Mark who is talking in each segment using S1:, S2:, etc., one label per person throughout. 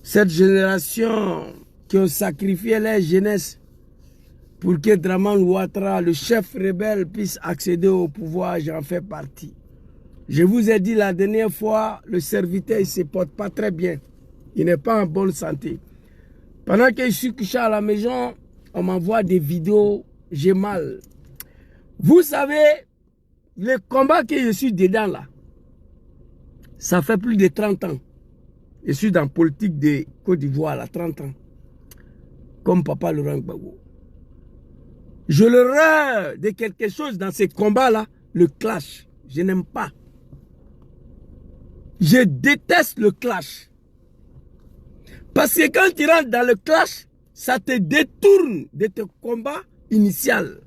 S1: Cette génération qui ont sacrifié leur jeunesse pour que Dramane Ouattara, le chef rebelle, puisse accéder au pouvoir, j'en fais partie. Je vous ai dit la dernière fois, le serviteur ne se porte pas très bien. Il n'est pas en bonne santé. Pendant que je suis couché à la maison, on m'envoie des vidéos, j'ai mal. Vous savez, le combat que je suis dedans là, ça fait plus de 30 ans. Je suis dans la politique de Côte d'Ivoire là, 30 ans. Comme Papa Laurent Gbagbo. Je le rêve de quelque chose dans ces combats-là, le clash. Je n'aime pas. Je déteste le clash. Parce que quand tu rentres dans le clash, ça te détourne de ton combat initial.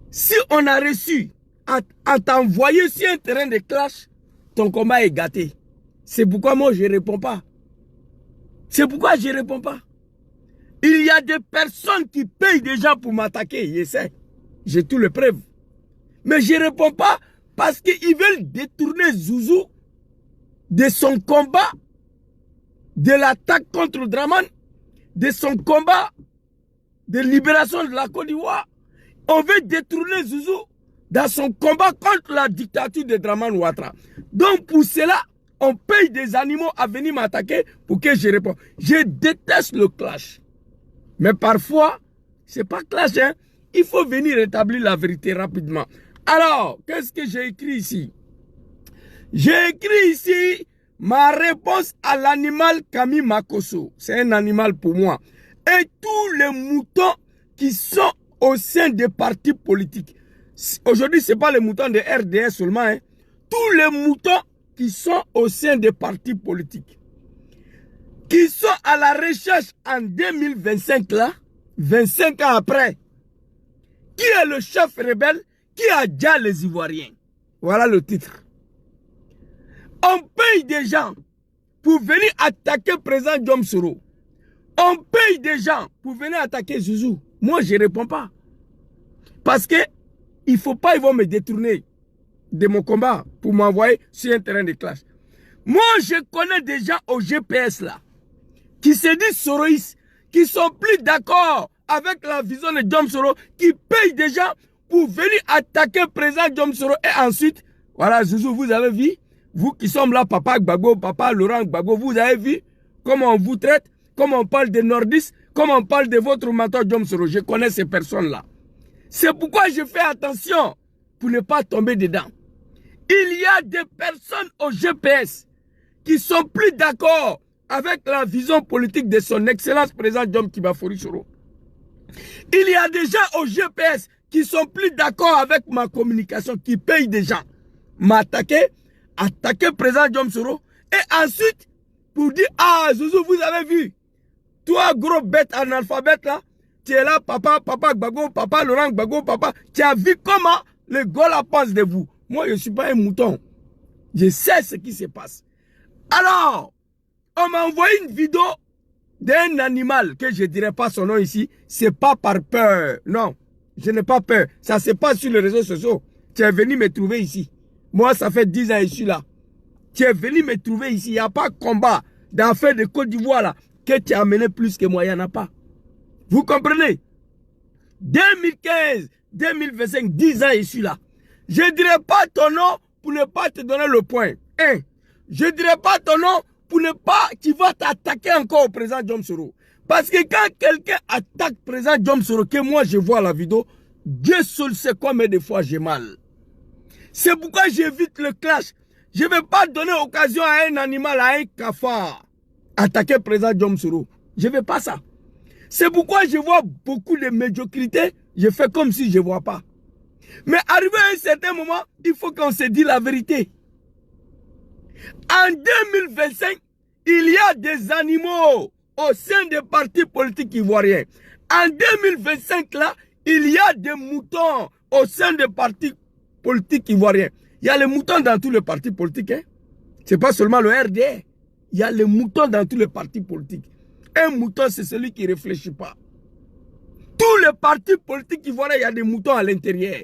S1: Si on a reçu à t'envoyer sur un terrain de clash, ton combat est gâté. C'est pourquoi moi je ne réponds pas. C'est pourquoi je ne réponds pas. Il y a des personnes qui payent des gens pour m'attaquer, je sais. J'ai tout le preuve. Mais je ne réponds pas parce qu'ils veulent détourner Zouzou de son combat, de l'attaque contre Dramane, de son combat de libération de la Côte d'Ivoire. On veut détourner Zouzou dans son combat contre la dictature de Dramane Ouattara. Donc pour cela, on paye des animaux à venir m'attaquer pour que je réponde. Je déteste le clash. Mais parfois, ce n'est pas clash, hein. Il faut venir rétablir la vérité rapidement. Alors, qu'est-ce que j'ai écrit ici? J'ai écrit ici ma réponse à l'animal Camille Makosso. C'est un animal pour moi. Et tous les moutons qui sont au sein des partis politiques. Aujourd'hui, ce n'est pas les moutons de RDS seulement. Hein. Tous les moutons qui sont au sein des partis politiques. Qui sont à la recherche en 2025 là, 25 ans après. Qui est le chef rebelle? Qui a déjà les Ivoiriens? Voilà le titre. On paye des gens pour venir attaquer le président Diom Soro. On paye des gens pour venir attaquer Zouzou. Moi, je ne réponds pas. Parce que il ne faut pas, ils vont me détourner de mon combat pour m'envoyer sur un terrain de clash. Moi, je connais des gens au GPS là, qui se disent soroïstes, qui sont plus d'accord avec la vision de Diom Soro, qui payent des gens pour venir attaquer le président Diom Soro. Et ensuite, voilà, Zouzou, vous avez vu, vous qui sommes là, Papa Gbagbo, Papa Laurent Gbagbo, vous avez vu comment on vous traite, comment on parle des nordistes, comment on parle de votre mentor Diom Soro. Je connais ces personnes-là. C'est pourquoi je fais attention pour ne pas tomber dedans. Il y a des personnes au GPS qui sont plus d'accord avec la vision politique de son excellence président Diom Kibafori Soro. Il y a des gens au GPS qui sont plus d'accord avec ma communication, qui payent des gens m'attaquer, attaquer le président Diom Soro, et ensuite, pour dire, ah, Zouzou, vous avez vu, toi, gros bête analphabète là, tu es là, papa Gbagbo, papa Laurent Gbagbo, papa, tu as vu comment les Gola pensent de vous. Moi, je ne suis pas un mouton. Je sais ce qui se passe. Alors, on m'a envoyé une vidéo d'un animal, que je ne dirai pas son nom ici, c'est pas par peur. Non, je n'ai pas peur. Ça se passe sur les réseaux sociaux. Tu es venu me trouver ici. Moi, ça fait 10 ans que je suis là. Tu es venu me trouver ici. Il n'y a pas de combat d'affaires de Côte d'Ivoire là, que tu as mené plus que moi. Il n'y en a pas. Vous comprenez? 2015, 2025, 10 ans je suis là. Je ne dirai pas ton nom pour ne pas te donner le point. Hein? Je ne dirai pas ton nom pour ne pas, tu vas t'attaquer encore au président Diom Soro. Parce que quand quelqu'un attaque le président Diom Soro, que moi je vois la vidéo, Dieu seul sait combien de fois j'ai mal. C'est pourquoi j'évite le clash. Je ne vais pas donner occasion à un animal, à un cafard, attaquer le président Diom Soro. Je ne veux pas ça. C'est pourquoi je vois beaucoup de médiocrité, je fais comme si je ne vois pas. Mais arrivé à un certain moment, il faut qu'on se dise la vérité. En 2025, il y a des animaux au sein des partis politiques ivoiriens. En 2025, là, il y a des moutons au sein des partis politiques ivoiriens. Il y a les moutons dans tous les partis politiques. Hein? Ce n'est pas seulement le RDR. Il y a les moutons dans tous les partis politiques. Un mouton, c'est celui qui ne réfléchit pas. Tous les partis politiques ivoiriens, il y a des moutons à l'intérieur.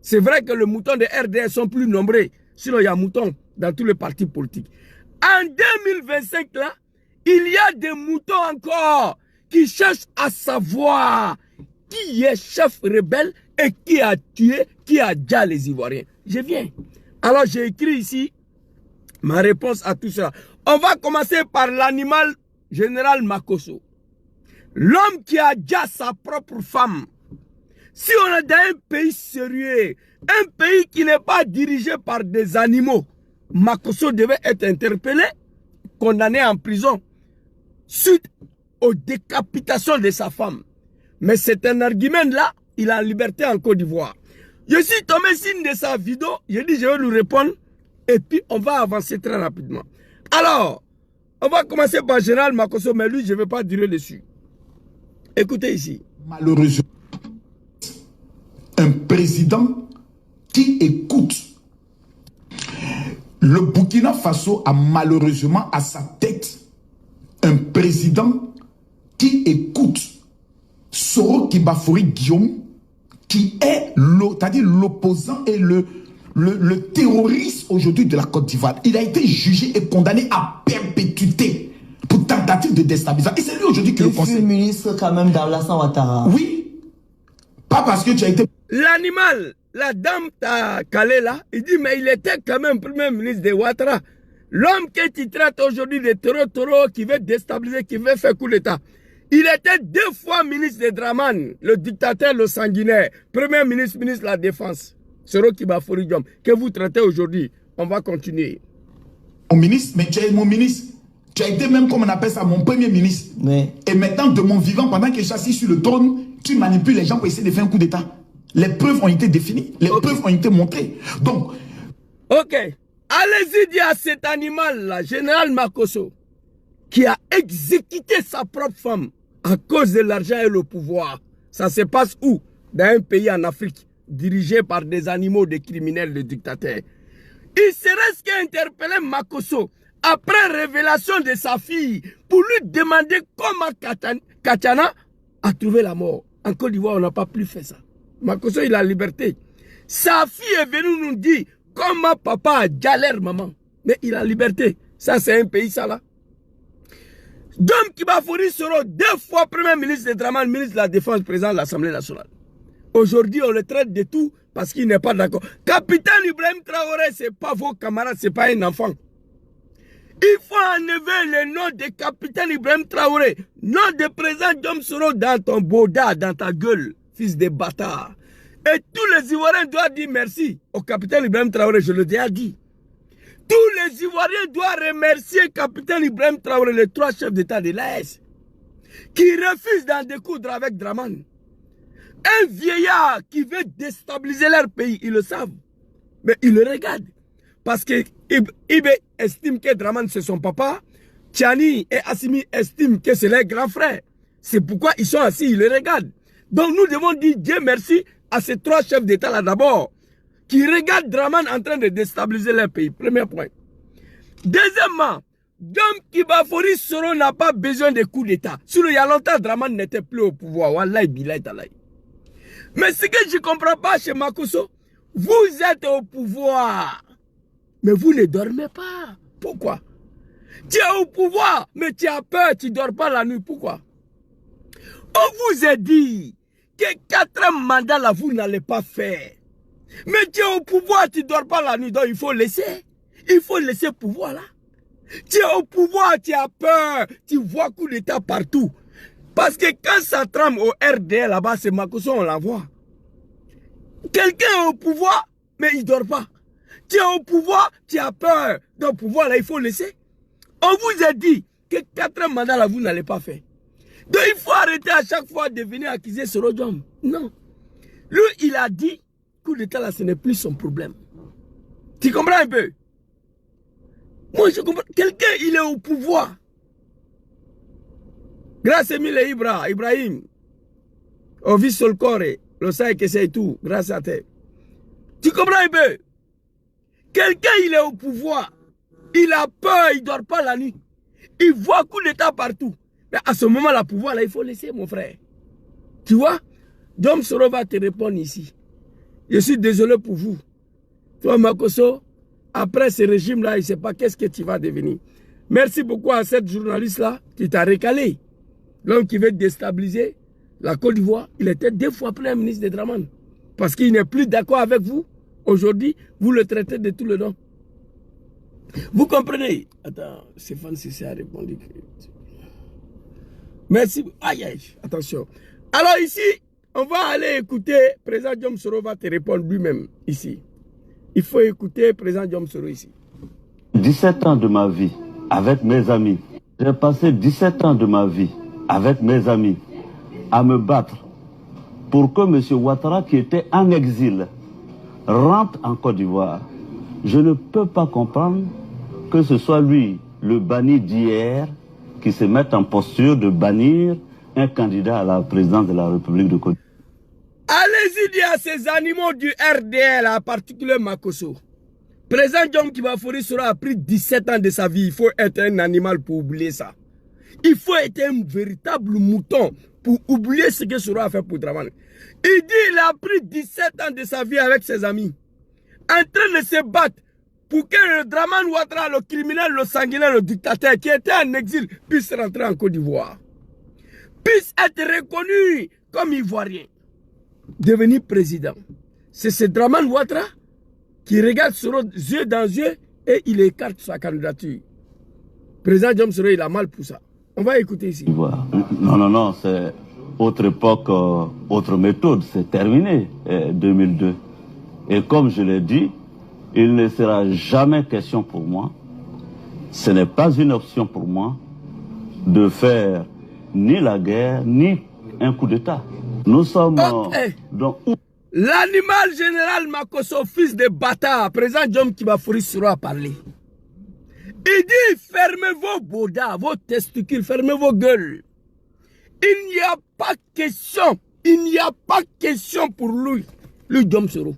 S1: C'est vrai que les moutons de RDR sont plus nombreux. Sinon, il y a moutons dans tous les partis politiques. En 2025, là, Il y a des moutons encore qui cherchent à savoir qui est chef rebelle et qui a tué, qui a déjà les Ivoiriens. Je viens. Alors j'ai écrit ici ma réponse à tout cela. On va commencer par l'animal général Makosso. L'homme qui a déjà sa propre femme. Si on est dans un pays sérieux, un pays qui n'est pas dirigé par des animaux, Makosso devait être interpellé, condamné en prison, suite aux décapitations de sa femme. Mais c'est un argument là, il est en liberté en Côte d'Ivoire. Je suis tombé signe de sa vidéo, je dis je vais lui répondre, et puis on va avancer très rapidement. Alors, on va commencer par Général Makosso, mais lui je ne vais pas durer dessus. Écoutez ici.
S2: Malheureusement, un président qui écoute. Le Burkina Faso a malheureusement à sa tête un président qui écoute Soro Kibafori Guillaume, qui est l'opposant et le terroriste aujourd'hui de la Côte d'Ivoire. Il a été jugé et condamné à perpétuité pour tentative de déstabilisation. Et c'est lui aujourd'hui qui le conseille.
S3: Il fut ministre quand même d'Alassane Ouattara.
S2: Oui. Pas parce que tu as été...
S1: L'animal, la dame t'a calé là, il dit mais il était quand même premier ministre de Ouattara. L'homme que tu traites aujourd'hui de taureau qui veut déstabiliser, qui veut faire coup d'État. Il était 2 fois ministre de Dramane, le dictateur, le sanguinaire, premier ministre, ministre de la Défense. Soro Kibafori Diom, que vous traitez aujourd'hui. On va continuer.
S2: Mon ministre, mais tu es mon ministre. Tu as été même, comme on appelle ça, mon premier ministre.
S3: Mais...
S2: Et maintenant, de mon vivant, pendant que je suis assis sur le trône, tu manipules les gens pour essayer de faire un coup d'État. Les preuves ont été définies. Les preuves ont été montrées. Donc...
S1: Ok. Allez-y dire à cet animal-là, Général Makosso, qui a exécuté sa propre femme à cause de l'argent et le pouvoir. Ça se passe où? Dans un pays en Afrique, dirigé par des animaux, des criminels, des dictateurs. Il serait-ce qu'interpellé Makosso après révélation de sa fille pour lui demander comment Kachana a trouvé la mort. En Côte d'Ivoire, on n'a pas plus fait ça. Makosso, il a la liberté. Sa fille est venue nous dire comment papa a galère maman. Mais il a la liberté. Ça, c'est un pays, ça là. Dom Kibafori Soro, 2 fois premier ministre de Dramane, ministre de la Défense, président de l'Assemblée nationale. Aujourd'hui, on le traite de tout parce qu'il n'est pas d'accord. Capitaine Ibrahim Traoré, ce n'est pas vos camarades, ce n'est pas un enfant. Il faut enlever le nom de capitaine Ibrahim Traoré, nom de président Dom Soro dans ton boda, dans ta gueule, fils de bâtard. Et tous les Ivoiriens doivent dire merci au capitaine Ibrahim Traoré, je le déjà dit. Tous les Ivoiriens doivent remercier le capitaine Ibrahim Traoré, les 3 chefs d'État de l'AS, qui refusent d'en découdre avec Dramane. Un vieillard qui veut déstabiliser leur pays, ils le savent. Mais ils le regardent. Parce que Ibe estime que Dramane c'est son papa, Tiani et Assimi estiment que c'est leur grand frère. C'est pourquoi ils sont assis, ils le regardent. Donc nous devons dire Dieu merci à ces 3 chefs d'État là d'abord, qui regardent Dramane en train de déstabiliser leur pays. Premier point. Deuxièmement, Dom Kibafori Soro n'a pas besoin de coups d'État. Sinon, il y a longtemps, Dramane n'était plus au pouvoir. Wallahi, billahi, talahi. Mais ce que je ne comprends pas chez Makosso, vous êtes au pouvoir, mais vous ne dormez pas. Pourquoi? Tu es au pouvoir, mais tu as peur, tu ne dors pas la nuit. Pourquoi? On vous a dit que 4 mandats là, vous n'allez pas faire. Mais tu es au pouvoir, tu ne dors pas la nuit, donc il faut laisser. Il faut laisser le pouvoir là. Tu es au pouvoir, tu as peur, tu vois coup d'État partout. Parce que quand ça trame au RDL là-bas, c'est Makosso, on l'envoie. Quelqu'un est au pouvoir, mais il ne dort pas. Tu es au pouvoir, tu as peur. Donc, pouvoir là, il faut laisser. On vous a dit que 4 mandats là, vous n'allez pas faire. Donc, il faut arrêter à chaque fois de venir accuser Soro Diom. Non. Lui, il a dit, coup d'État là, ce n'est plus son problème. Tu comprends un peu? Moi, je comprends. Quelqu'un, il est au pouvoir. Grâce à Emile Ibrahim, Ovis Solcore, le sait que c'est tout, grâce à toi. Tu comprends un peu? Quelqu'un, il est au pouvoir. Il a peur, il ne dort pas la nuit. Il voit coup d'État partout. Mais à ce moment, le pouvoir, là, il faut laisser, mon frère. Tu vois? Dom Soro va te répondre ici. Je suis désolé pour vous. Toi, Makosso, après ce régime-là, il ne sait pas qu'est-ce que tu vas devenir. Merci beaucoup à cette journaliste-là qui t'a recalé. L'homme qui veut déstabiliser la Côte d'Ivoire, il était 2 fois Premier ministre de Dramane. Parce qu'il n'est plus d'accord avec vous. Aujourd'hui, vous le traitez de tout le nom. Vous comprenez? Attends, Stéphane Cissé a répondu. Merci. Aïe, aïe, attention. Alors ici, on va aller écouter, président Diom Soro va te répondre lui-même ici. Il faut écouter président Diom Soro ici.
S4: 17 ans de ma vie avec mes amis. J'ai passé 17 ans de ma vie avec mes amis à me battre pour que M. Ouattara, qui était en exil, rentre en Côte d'Ivoire. Je ne peux pas comprendre que ce soit lui, le banni d'hier, qui se mette en posture de bannir un candidat à la présidence de la République de Côte d'Ivoire.
S1: Allez-y dire à ces animaux du RDL, en particulier Makosso. Président Diom Kibafori Soro a pris 17 ans de sa vie. Il faut être un animal pour oublier ça. Il faut être un véritable mouton pour oublier ce que Soro a fait pour Dramane. Il dit qu'il a pris 17 ans de sa vie avec ses amis, en train de se battre pour que le Dramane Ouattara, le criminel, le sanguinaire, le dictateur qui était en exil, puisse rentrer en Côte d'Ivoire, puisse être reconnu comme Ivoirien, devenir président. C'est ce Dramane Ouattara qui regarde Soro yeux dans yeux et il écarte sa candidature. Président Diom Soro, il a mal pour ça. On va écouter ici.
S4: Non, c'est autre époque, autre méthode, c'est terminé, 2002. Et comme je l'ai dit, il ne sera jamais question pour moi, ce n'est pas une option pour moi, de faire ni la guerre, ni un coup d'État. Nous sommes dans...
S1: L'animal général Makosso, fils de bâtard, président Diom Kibafori Soro a parlé. Il dit, fermez vos bodas, vos testicules, fermez vos gueules. Il n'y a pas question pour lui Diom Soro.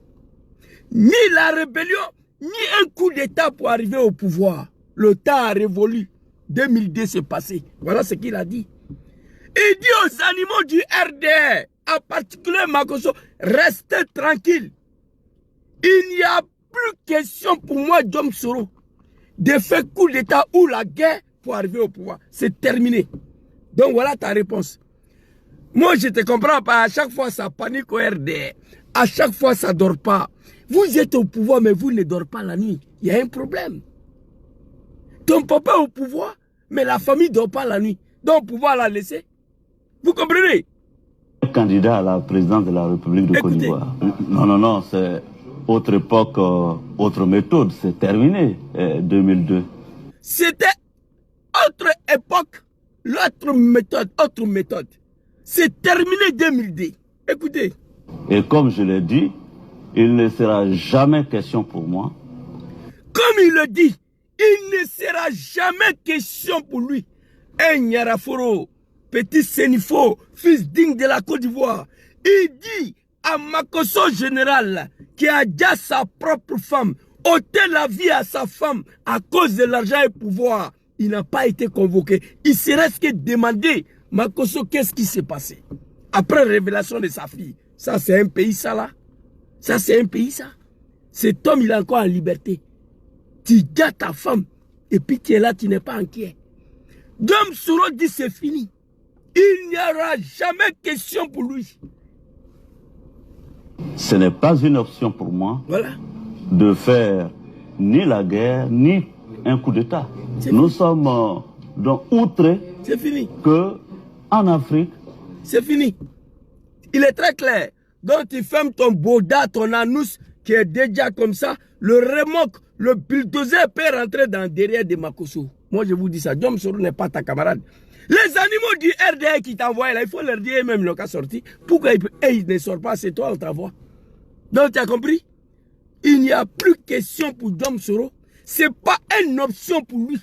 S1: Ni la rébellion, ni un coup d'État pour arriver au pouvoir. Le temps a révolu. 2002 s'est passé. Voilà ce qu'il a dit. Il dit aux animaux du RDR, en particulier Makosso, restez tranquille. Il n'y a plus question pour moi, Diom Soro, de faire coup d'État ou la guerre pour arriver au pouvoir. C'est terminé. Donc voilà ta réponse. Moi, je te comprends pas. À chaque fois, ça panique au RDR. À chaque fois, ça ne dort pas. Vous êtes au pouvoir, mais vous ne dormez pas la nuit. Il y a un problème. Ton papa est au pouvoir, mais la famille ne dort pas la nuit. Donc, pouvoir la laisser. Vous comprenez?
S4: Candidat à la présidence de la République de Côte d'Ivoire. Non, c'est autre époque, autre méthode. C'est terminé, 2002.
S1: C'était autre époque, l'autre méthode, autre méthode. C'est terminé 2002. Écoutez.
S4: Et comme je l'ai dit, il ne sera jamais question pour moi.
S1: Comme il le dit, il ne sera jamais question pour lui. Un Nyaraforo, petit Sénifo, fils digne de la Côte d'Ivoire. Il dit à Makosso général qui a déjà sa propre femme, ôter la vie à sa femme à cause de l'argent et pouvoir. Il n'a pas été convoqué. Il serait ce que demandé. Makosso, qu'est-ce qui s'est passé? Après révélation de sa fille. Ça, c'est un pays, ça, là. Ça, c'est un pays, ça. Cet homme, il est encore en liberté. Tu gardes ta femme, et puis tu es là, tu n'es pas inquiet. Diom Soro dit c'est fini. Il n'y aura jamais question pour lui.
S4: Ce n'est pas une option pour moi,
S1: voilà,
S4: de faire ni la guerre, ni un coup d'État. Nous sommes donc outrés que en Afrique...
S1: C'est fini. Il est très clair. Donc tu fermes ton boda, ton anus qui est déjà comme ça. Le remorque, le bulldozer peut rentrer derrière de Makosso. Moi je vous dis ça. Diom Soro n'est pas ta camarade. Les animaux du RDR qui t'envoient là, il faut leur dire même le cas sorti. Pourquoi ils ne sortent pas, c'est toi on t'envoie. Donc tu as compris? Il n'y a plus question pour Diom Soro. Ce n'est pas une option pour lui.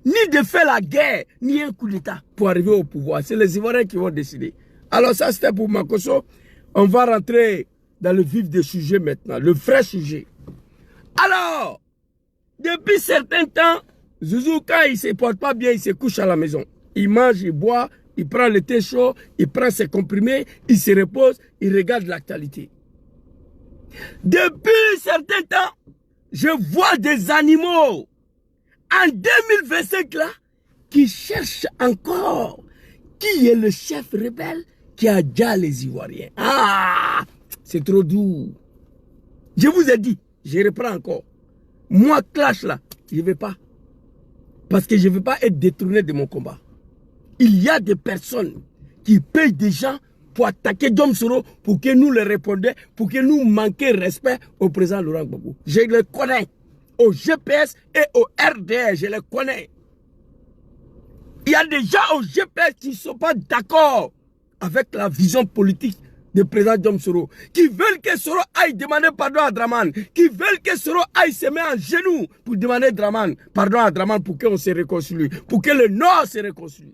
S1: Ni de faire la guerre, ni un coup d'État pour arriver au pouvoir. C'est les Ivoiriens qui vont décider. Alors ça c'était pour Makosso. On va rentrer dans le vif du sujet maintenant, le vrai sujet. Alors, depuis certains temps, Zouzou, quand il ne se porte pas bien, il se couche à la maison. Il mange, il boit, il prend le thé chaud, il prend ses comprimés, il se repose, il regarde l'actualité. Depuis certains temps, je vois des animaux en 2025 là, qui cherche encore qui est le chef rebelle qui a déjà les Ivoiriens. Ah, c'est trop doux. Je vous ai dit, je reprends encore. Moi, Clash là, je ne vais pas. Parce que je ne veux pas être détourné de mon combat. Il y a des personnes qui payent des gens pour attaquer Dom Soro, pour que nous les répondions, pour que nous manquions respect au président Laurent Gbagbo. Je les connais. Au GPS et au RDR, je les connais. Il y a des gens au GPS qui ne sont pas d'accord avec la vision politique du président Dom Soro, qui veulent que Soro aille demander pardon à Draman, qui veulent que Soro aille se mettre en genoux pour demander pardon à Draman pour qu'on se réconcilie, pour que le Nord se réconcilie.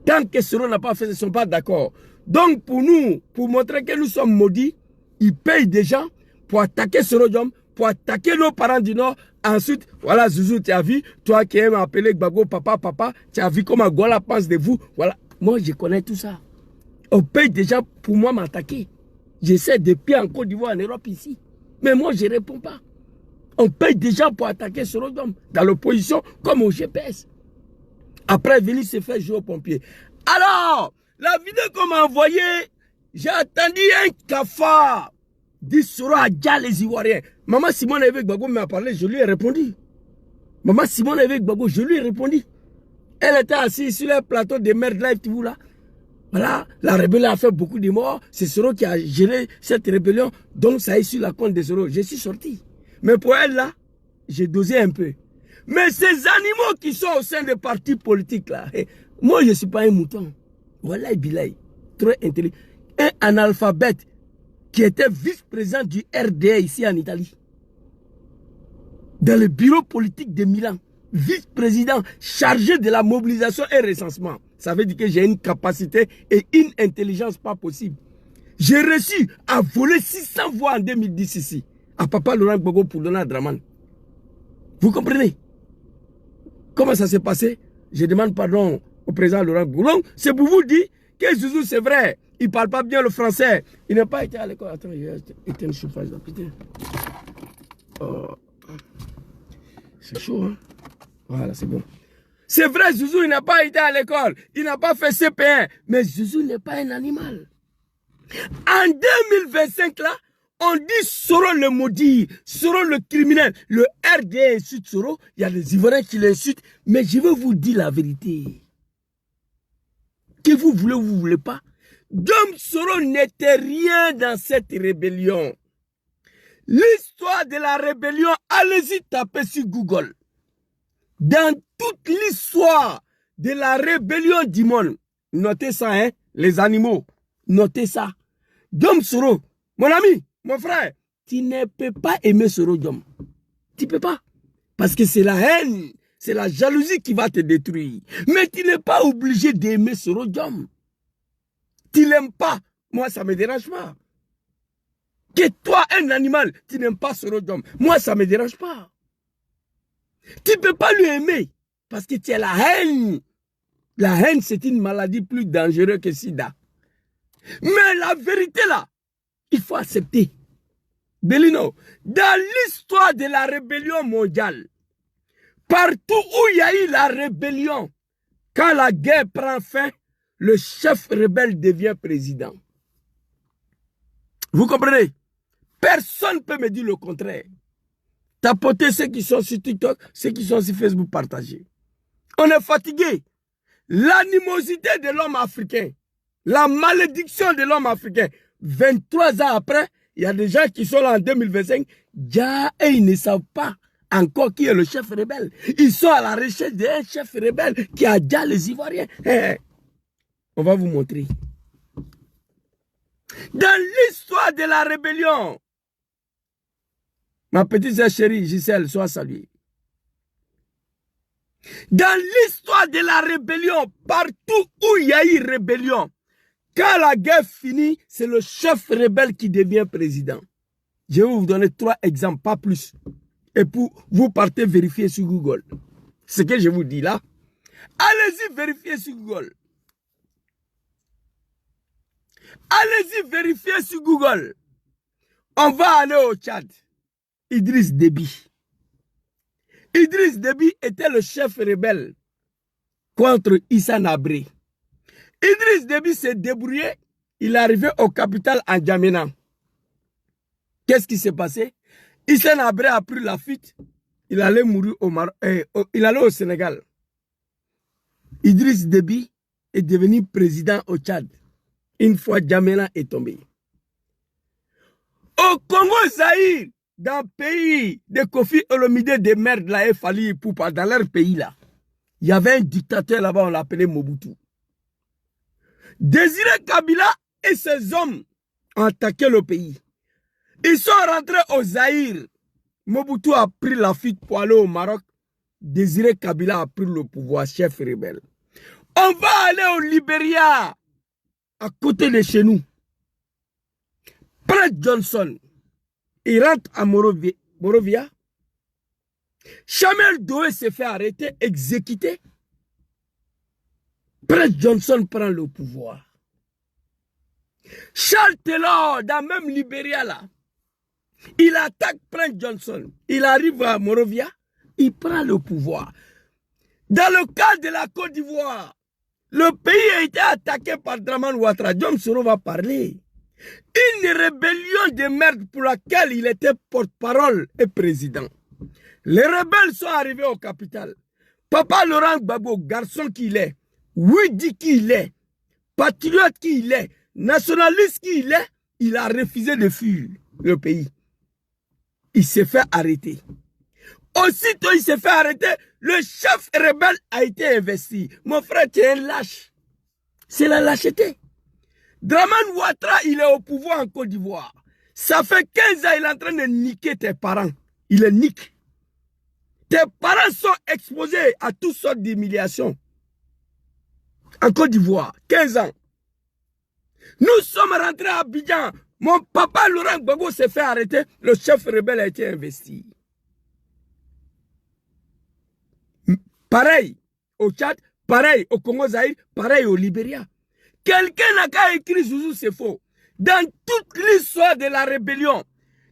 S1: Tant que Soro n'a pas fait, ils ne sont pas d'accord. Donc pour nous, pour montrer que nous sommes maudits, ils payent des gens pour attaquer Soro Diom, pour attaquer nos parents du Nord. Ensuite, voilà, Zouzou, tu as vu, toi qui aimes appeler Gbagbo papa, tu as vu comment Gola pense de vous. Voilà, moi je connais tout ça. On paye des gens pour moi m'attaquer. J'essaie depuis en Côte d'Ivoire, en Europe ici. Mais moi je ne réponds pas. On paye des gens pour attaquer Soro Diom dans l'opposition comme au GPS. Après, venir se faire jouer aux pompiers. Alors, la vidéo qu'on m'a envoyée, j'ai attendu un cafard. Dit Soro a déjà les Ivoiriens. Maman Simone avec Gbagbo m'a parlé, je lui ai répondu. Maman Simone avec Gbagbo, je lui ai répondu. Elle était assise sur le plateau de Merde Live TV là. Voilà, la rébellion a fait beaucoup de morts. C'est Soro qui a géré cette rébellion. Donc ça est sur la compte de Soro. Je suis sorti. Mais pour elle là, j'ai dosé un peu. Mais ces animaux qui sont au sein des partis politiques là, moi je ne suis pas un mouton. Voilà, Bilay, trop intelligent. Un analphabète qui était vice-président du RDA ici en Italie. Dans le bureau politique de Milan. Vice-président chargé de la mobilisation et recensement. Ça veut dire que j'ai une capacité et une intelligence pas possible. J'ai réussi à voler 600 voix en 2010 ici. À Papa Laurent Gbagbo pour donner à Draman. Vous comprenez? Comment ça s'est passé? Je demande pardon au président Laurent Gbagbo. C'est pour vous dire que Zouzou, c'est vrai. Il ne parle pas bien le français. Il n'a pas été à l'école. Attends, il y a éteint le chauffage là, putain. Oh. C'est chaud, hein? Voilà, c'est bon. C'est vrai, Zouzou, il n'a pas été à l'école. Il n'a pas fait CP1. Mais Zouzou n'est pas un animal. En 2025, là, on dit Soro le maudit, Soro le criminel. Le RDA insulte Soro. Il y a des Ivoiriens qui l'insultent. Mais je veux vous dire la vérité. Que vous voulez ou vous ne voulez pas. Dom Soro n'était rien dans cette rébellion. L'histoire de la rébellion, allez-y taper sur Google. Dans toute l'histoire de la rébellion du monde, notez ça, hein, les animaux, notez ça. Dom Soro, mon ami, mon frère, tu ne peux pas aimer Soro Diom. Tu ne peux pas. Parce que c'est la haine, c'est la jalousie qui va te détruire. Mais tu n'es pas obligé d'aimer Soro Diom. Tu l'aimes pas. Moi, ça ne me dérange pas. Que toi, un animal, tu n'aimes pas Soro Diom. Moi, ça ne me dérange pas. Tu ne peux pas lui aimer. Parce que tu as la haine. La haine, c'est une maladie plus dangereuse que SIDA. Mais la vérité là, il faut accepter. Belino, dans l'histoire de la rébellion mondiale, partout où il y a eu la rébellion, quand la guerre prend fin, le chef rebelle devient président. Vous comprenez? Personne ne peut me dire le contraire. Tapotez ceux qui sont sur TikTok, ceux qui sont sur Facebook, partagez. On est fatigué. L'animosité de l'homme africain, la malédiction de l'homme africain. 23 ans après, il y a des gens qui sont là en 2025, et ils ne savent pas encore qui est le chef rebelle. Ils sont à la recherche d'un chef rebelle qui a déjà les Ivoiriens. On va vous montrer. Dans l'histoire de la rébellion, ma petite sœur chérie Gisèle, sois saluée. Dans l'histoire de la rébellion, partout où il y a eu rébellion, quand la guerre finit, c'est le chef rebelle qui devient président. Je vais vous donner 3 exemples, pas plus. Et pour vous partez vérifier sur Google. Ce que je vous dis là, allez-y vérifier sur Google. Allez-y vérifier sur Google. On va aller au Tchad. Idriss Déby. Idriss Déby était le chef rebelle contre Issa Nabré. Idriss Déby s'est débrouillé. Il est arrivé au capital en N'Djamena. Qu'est-ce qui s'est passé? Issa Nabré a pris la fuite. Il allait mourir il allait au Sénégal. Idriss Déby est devenu président au Tchad. Une fois N'Djamena est tombé. Au Congo Zaïre, dans le pays de Kofi Olomide de merde là et Fali Ipupa, dans leur pays là, il y avait un dictateur là-bas, on l'appelait Mobutu. Désiré Kabila et ses hommes ont attaqué le pays. Ils sont rentrés au Zaïre. Mobutu a pris la fuite pour aller au Maroc. Désiré Kabila a pris le pouvoir, chef rebelle. On va aller au Libéria, à côté de chez nous. Prince Johnson, il rentre à Morovia. Chamel Doe s'est fait arrêter, exécuter. Prince Johnson prend le pouvoir. Charles Taylor, dans même Libéria là, il attaque Prince Johnson. Il arrive à Morovia, il prend le pouvoir. Dans le cas de la Côte d'Ivoire, le pays a été attaqué par Dramane Ouattara. Diom Soro va parler. Une rébellion de merde pour laquelle il était porte-parole et président. Les rebelles sont arrivés au capital. Papa Laurent Gbagbo, garçon qu'il est, oui dit qu'il est, patriote qu'il est, nationaliste qu'il est, il a refusé de fuir le pays. Il s'est fait arrêter. Aussitôt il s'est fait arrêter, le chef rebelle a été investi. Mon frère, tu es un lâche. C'est la lâcheté. Dramane Ouattara, il est au pouvoir en Côte d'Ivoire. Ça fait 15 ans, il est en train de niquer tes parents. Il les nique. Tes parents sont exposés à toutes sortes d'humiliations. En Côte d'Ivoire, 15 ans. Nous sommes rentrés à Abidjan. Mon papa Laurent Gbagbo s'est fait arrêter. Le chef rebelle a été investi. Pareil au Tchad, pareil au Congo Zaïre, pareil au Libéria. Quelqu'un n'a qu'à écrire Zouzou, c'est faux. Dans toute l'histoire de la rébellion,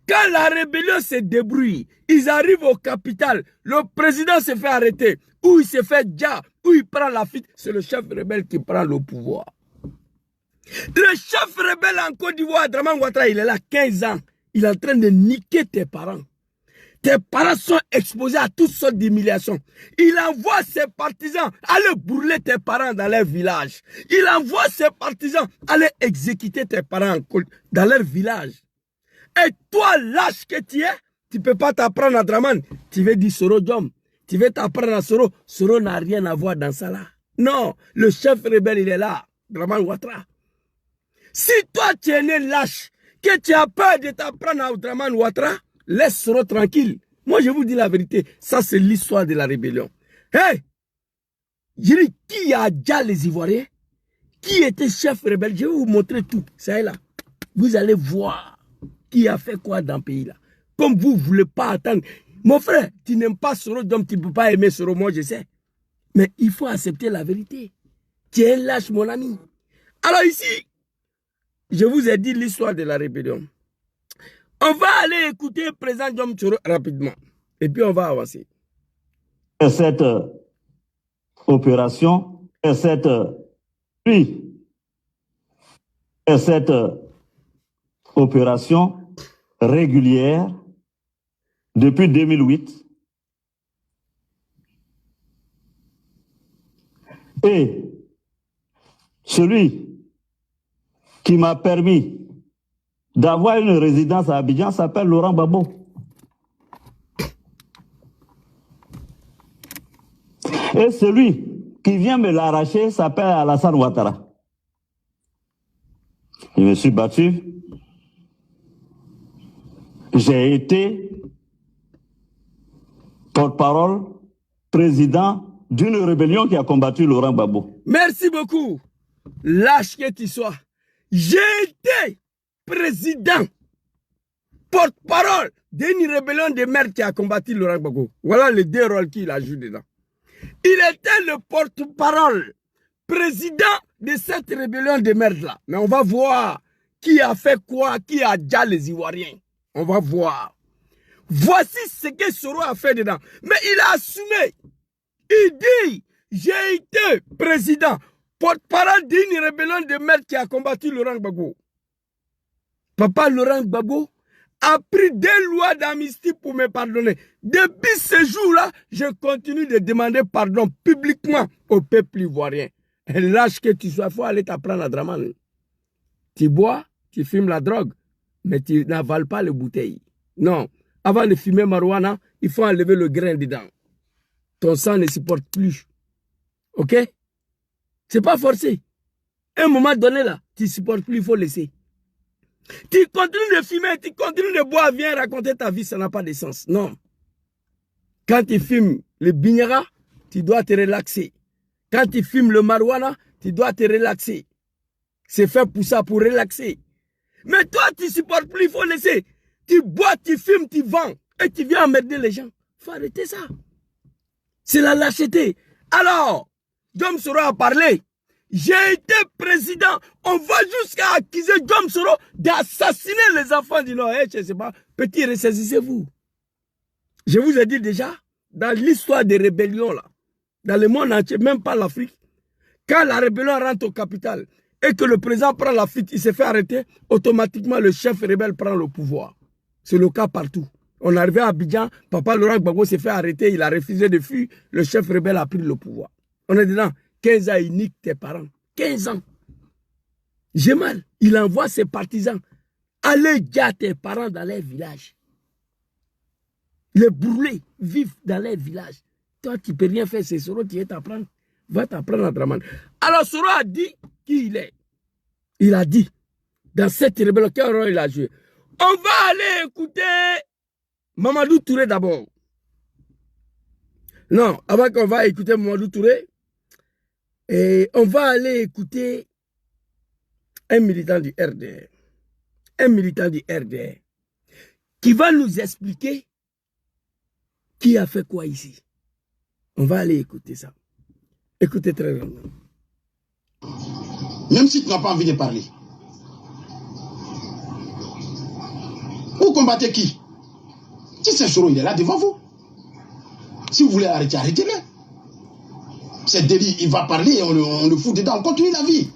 S1: quand la rébellion se débrouille, ils arrivent au capital, le président se fait arrêter, ou il se fait déjà, ou il prend la fuite, c'est le chef rebelle qui prend le pouvoir. Le chef rebelle en Côte d'Ivoire, Dramane Ouattara, il est là 15 ans. Il est en train de niquer tes parents. Tes parents sont exposés à toutes sortes d'humiliations. Il envoie ses partisans aller brûler tes parents dans leur village. Il envoie ses partisans aller exécuter tes parents dans leur village. Et toi, lâche que tu es, tu ne peux pas t'apprendre à Dramane. Tu veux dire Soro Diom. Tu veux t'apprendre à Soro. Soro n'a rien à voir dans ça là. Non, le chef rebelle, il est là. Dramane Ouattara. Si toi, tu es né lâche, que tu as peur de t'apprendre à Dramane Ouattara, laisse Soro tranquille. Moi, je vous dis la vérité. Ça, c'est l'histoire de la rébellion. Hey! Je dis, qui a déjà les Ivoiriens? Qui était chef rebelle? Je vais vous montrer tout. Ça est là. Vous allez voir qui a fait quoi dans le pays là. Comme vous ne voulez pas attendre. Mon frère, tu n'aimes pas Soro, donc tu ne peux pas aimer Soro. Moi, je sais. Mais il faut accepter la vérité. Tu es un lâche, mon ami. Alors ici, je vous ai dit l'histoire de la rébellion. On va aller écouter le président Diom Soro rapidement. Et puis on va avancer.
S4: Cette opération, cette opération régulière depuis 2008 et celui qui m'a permis d'avoir une résidence à Abidjan s'appelle Laurent Gbagbo. Et celui qui vient me l'arracher s'appelle Alassane Ouattara. Je me suis battu. J'ai été porte-parole, président d'une rébellion qui a combattu Laurent Gbagbo.
S1: Merci beaucoup. Lâche que tu sois. J'ai été président, porte-parole d'une rébellion de merde qui a combattu Laurent Gbagbo. Voilà les deux rôles qu'il a joué dedans. Il était le porte-parole, président de cette rébellion de merde-là. Mais on va voir qui a fait quoi, qui a déjà les Ivoiriens. On va voir. Voici ce que Soro a fait dedans. Mais il a assumé. Il dit, j'ai été président, porte-parole d'une rébellion de maître qui a combattu Laurent Gbagbo. Papa Laurent Gbagbo a pris des lois d'amnistie pour me pardonner. Depuis ce jour-là, je continue de demander pardon publiquement au peuple ivoirien. Lâche que tu sois, il faut aller t'apprendre à Dramane. Tu bois, tu fumes la drogue, mais tu n'avales pas les bouteilles. Non, avant de fumer marijuana, il faut enlever le grain dedans. Ton sang ne supporte plus. Ok? C'est pas forcé. À un moment donné là, tu ne supportes plus, il faut laisser. Tu continues de fumer, tu continues de boire, viens raconter ta vie, ça n'a pas de sens. Non. Quand tu fumes le bignara, tu dois te relaxer. Quand tu fumes le marijuana, tu dois te relaxer. C'est fait pour ça, pour relaxer. Mais toi, tu ne supportes plus, il faut laisser. Tu bois, tu fumes, tu vends et tu viens emmerder les gens. Il faut arrêter ça. C'est la lâcheté. Alors, Djom Soro a parlé. J'ai été président. On va jusqu'à accuser Djom Soro d'assassiner les enfants du Nord. Je ne sais pas. Petit, ressaisissez-vous. Je vous ai dit déjà, dans l'histoire des rébellions, là, dans le monde entier, même pas l'Afrique, quand la rébellion rentre au capital et que le président prend la fuite, il se fait arrêter, automatiquement le chef rebelle prend le pouvoir. C'est le cas partout. On est arrivé à Abidjan, papa Laurent Gbagbo s'est fait arrêter, il a refusé de fuir, le chef rebelle a pris le pouvoir. On est dedans, 15 ans, il nique tes parents. 15 ans. J'ai mal. Il envoie ses partisans. Allez dire tes parents dans les villages. Les brûlés vivent dans les villages. Toi, tu ne peux rien faire, c'est Soro qui va t'apprendre. Va t'apprendre à Dramane. Alors Soro a dit qui il est. Il a dit, dans cette rébellion, quel rôle il a joué. On va aller écouter Mamadou Touré d'abord. Non, avant qu'on va écouter Mamadou Touré, et on va aller écouter un militant du RDR. Un militant du RDR qui va nous expliquer qui a fait quoi ici. On va aller écouter ça. Écoutez très longtemps.
S5: Même si tu n'as pas envie de parler. Vous combattez qui? Si c'est Soro, il est là devant vous. Si vous voulez arrêter, arrêtez-le. C'est délit, il va parler et on le fout dedans, on continue la vie.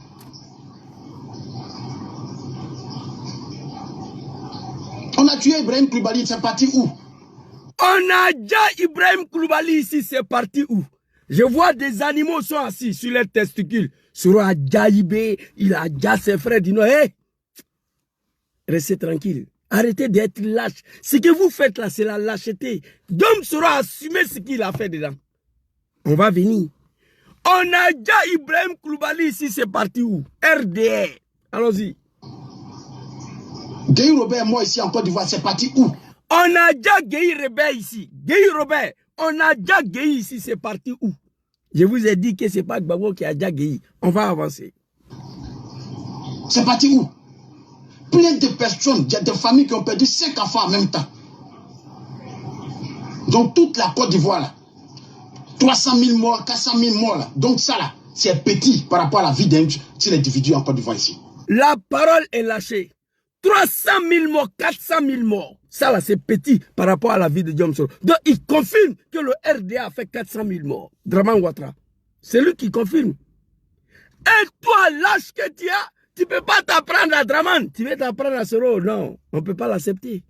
S5: On a tué Ibrahim Koulibaly, c'est parti où?
S1: On a déjà Ibrahim Koulibaly ici, c'est parti où? Je vois des animaux sont assis sur les testicules. Soro a déjà Ibé, il a déjà ses frères, dis-nous, hé, restez tranquille. Arrêtez d'être lâche. Ce que vous faites là, c'est la lâcheté. Djom Soro a assumé ce qu'il a fait dedans. On va venir. On a déjà Ibrahim Koulibaly ici, c'est parti où? RDR. Allons-y.
S5: Gueye Robert, moi ici en Côte d'Ivoire, c'est parti où?
S1: On a déjà Gueye Robert ici. Gueye Robert, on a déjà Gueye ici, c'est parti où? Je vous ai dit que ce n'est pas Gbagbo qui a déjà Gueye. On va avancer.
S5: C'est parti où? Plein de personnes, il y a des familles qui ont perdu 5 enfants en même temps. Donc toute la Côte d'Ivoire là. 300 000 morts, 400 000 morts là. Donc ça là, c'est petit par rapport à la vie d'un individu en Côte d'Ivoire ici.
S1: La parole est lâchée. 300 000 morts, 400 000 morts. Ça là, c'est petit par rapport à la vie de Djom Soro. Donc il confirme que le RDA a fait 400 000 morts. Dramane Ouattara. C'est lui qui confirme. Et toi, lâche que tu as, tu ne peux pas t'apprendre à Dramane. Tu veux t'apprendre à Soro. Non, on ne peut pas l'accepter.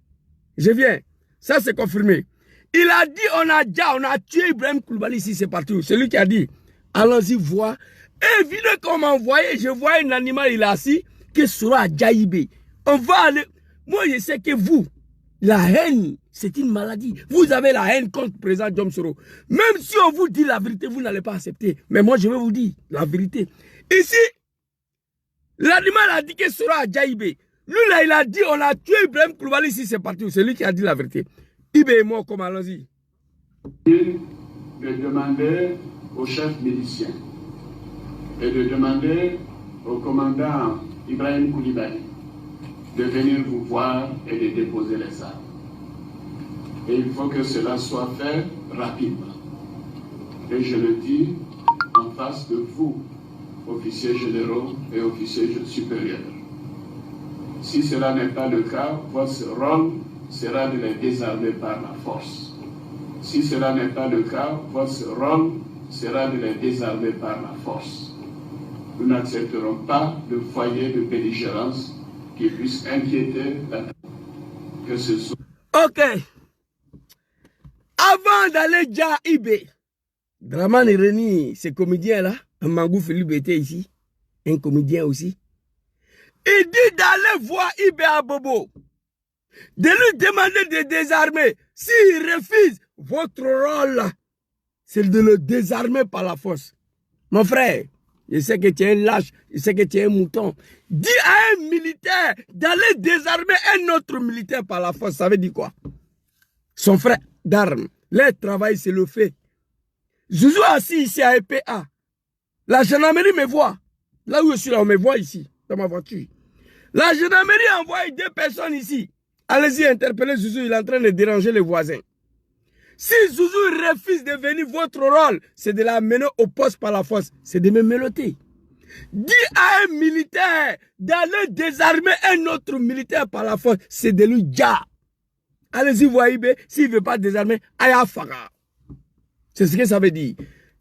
S1: Je viens. Ça c'est confirmé. Il a dit, on a tué Ibrahim Koulibaly ici, c'est parti. C'est lui qui a dit, allons-y voir. Et vu qu'on m'a envoyé, je vois un animal, il est assis, que sera Djaïbé. On va aller. Moi, je sais que vous, la haine, c'est une maladie. Vous avez la haine contre le président Djom Soro. Même si on vous dit la vérité, vous n'allez pas accepter. Mais moi, je vais vous dire la vérité. Ici, l'animal a dit que sera Djaïbé. Lui, là, il a dit, on a tué Ibrahim Koulibaly ici, c'est parti. C'est lui qui a dit la vérité. Ibé et moi, comme allons-y.
S6: De demander au chef milicien et de demander au commandant Ibrahim Koulibaly de venir vous voir et de déposer les armes. Et il faut que cela soit fait rapidement. Et je le dis en face de vous, officiers généraux et officiers supérieurs. Si cela n'est pas le cas, votre rôle, sera de les désarmer par la force. Si cela n'est pas le cas, votre rôle sera de les désarmer par la force. Nous n'accepterons pas de foyer de belligérance qui puisse inquiéter la que ce soit.
S1: Ok. Avant d'aller déjà Ibé, Dramane Reni, ce comédien-là, Mangou Philippe était ici, un comédien aussi. Il dit d'aller voir Ibé à Bobo, de lui demander de désarmer. S'il refuse, votre rôle, c'est de le désarmer par la force. Mon frère, je sais que tu es un lâche, je sais que tu es un mouton. Dis à un militaire d'aller désarmer un autre militaire par la force. Ça veut dire quoi? Son frère d'armes. Leur travail, c'est le fait. Zouzou assis ici à EPA. La gendarmerie me voit. Là où je suis là, on me voit ici, dans ma voiture. La gendarmerie envoie 2 personnes ici. Allez-y, interpellez Zouzou, il est en train de déranger les voisins. Si Zouzou refuse de venir, votre rôle, c'est de l'amener au poste par la force. C'est de me meloter. Dis à un militaire d'aller désarmer un autre militaire par la force. C'est de lui dire. Allez-y, voyez, s'il ne veut pas désarmer, Aya Faga. C'est ce que ça veut dire.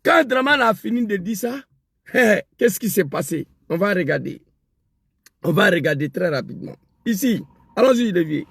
S1: Quand Dramane a fini de dire ça, qu'est-ce qui s'est passé? On va regarder. On va regarder très rapidement. Ici, allons-y, Olivier.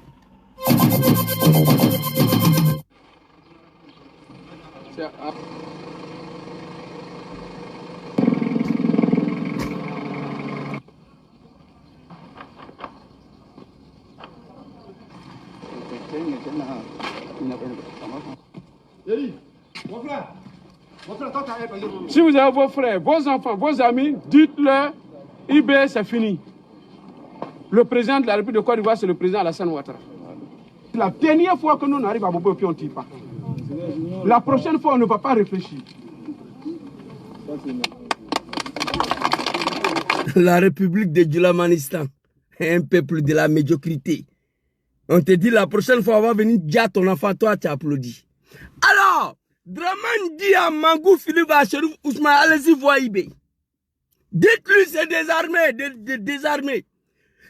S6: Si vous avez vos frères, vos enfants, vos amis, dites-leur, IB c'est fini. Le président de la République de Côte d'Ivoire, c'est le président Alassane Ouattara. C'est la dernière fois que nous on arrive à Bobo et puis on ne tire pas. La prochaine fois, on ne va pas réfléchir.
S1: La République de Djoulamanistan est un peuple de la médiocrité. On te dit la prochaine fois, on va venir dire à ton enfant, toi, tu applaudis. Alors, Dramane dit à Mangou Philippe à Cherif Ousmane, allez-y voir Ibé. Dites-lui c'est désarmer, désarmer.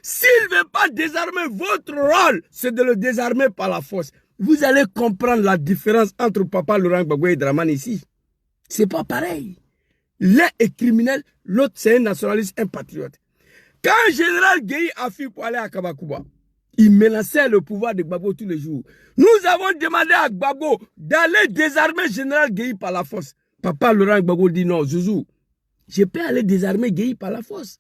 S1: S'il ne veut pas désarmer, votre rôle, c'est de le désarmer par la force. Vous allez comprendre la différence entre Papa Laurent Gbagbo et Dramane ici. C'est pas pareil. L'un est criminel, l'autre c'est un nationaliste, un patriote. Quand Général Gueye a fui pour aller à Kabakouba, il menaçait le pouvoir de Gbagbo tous les jours. Nous avons demandé à Gbagbo d'aller désarmer Général Gueye par la force. Papa Laurent Gbagbo dit non, Zouzou, je peux aller désarmer Gueye par la force.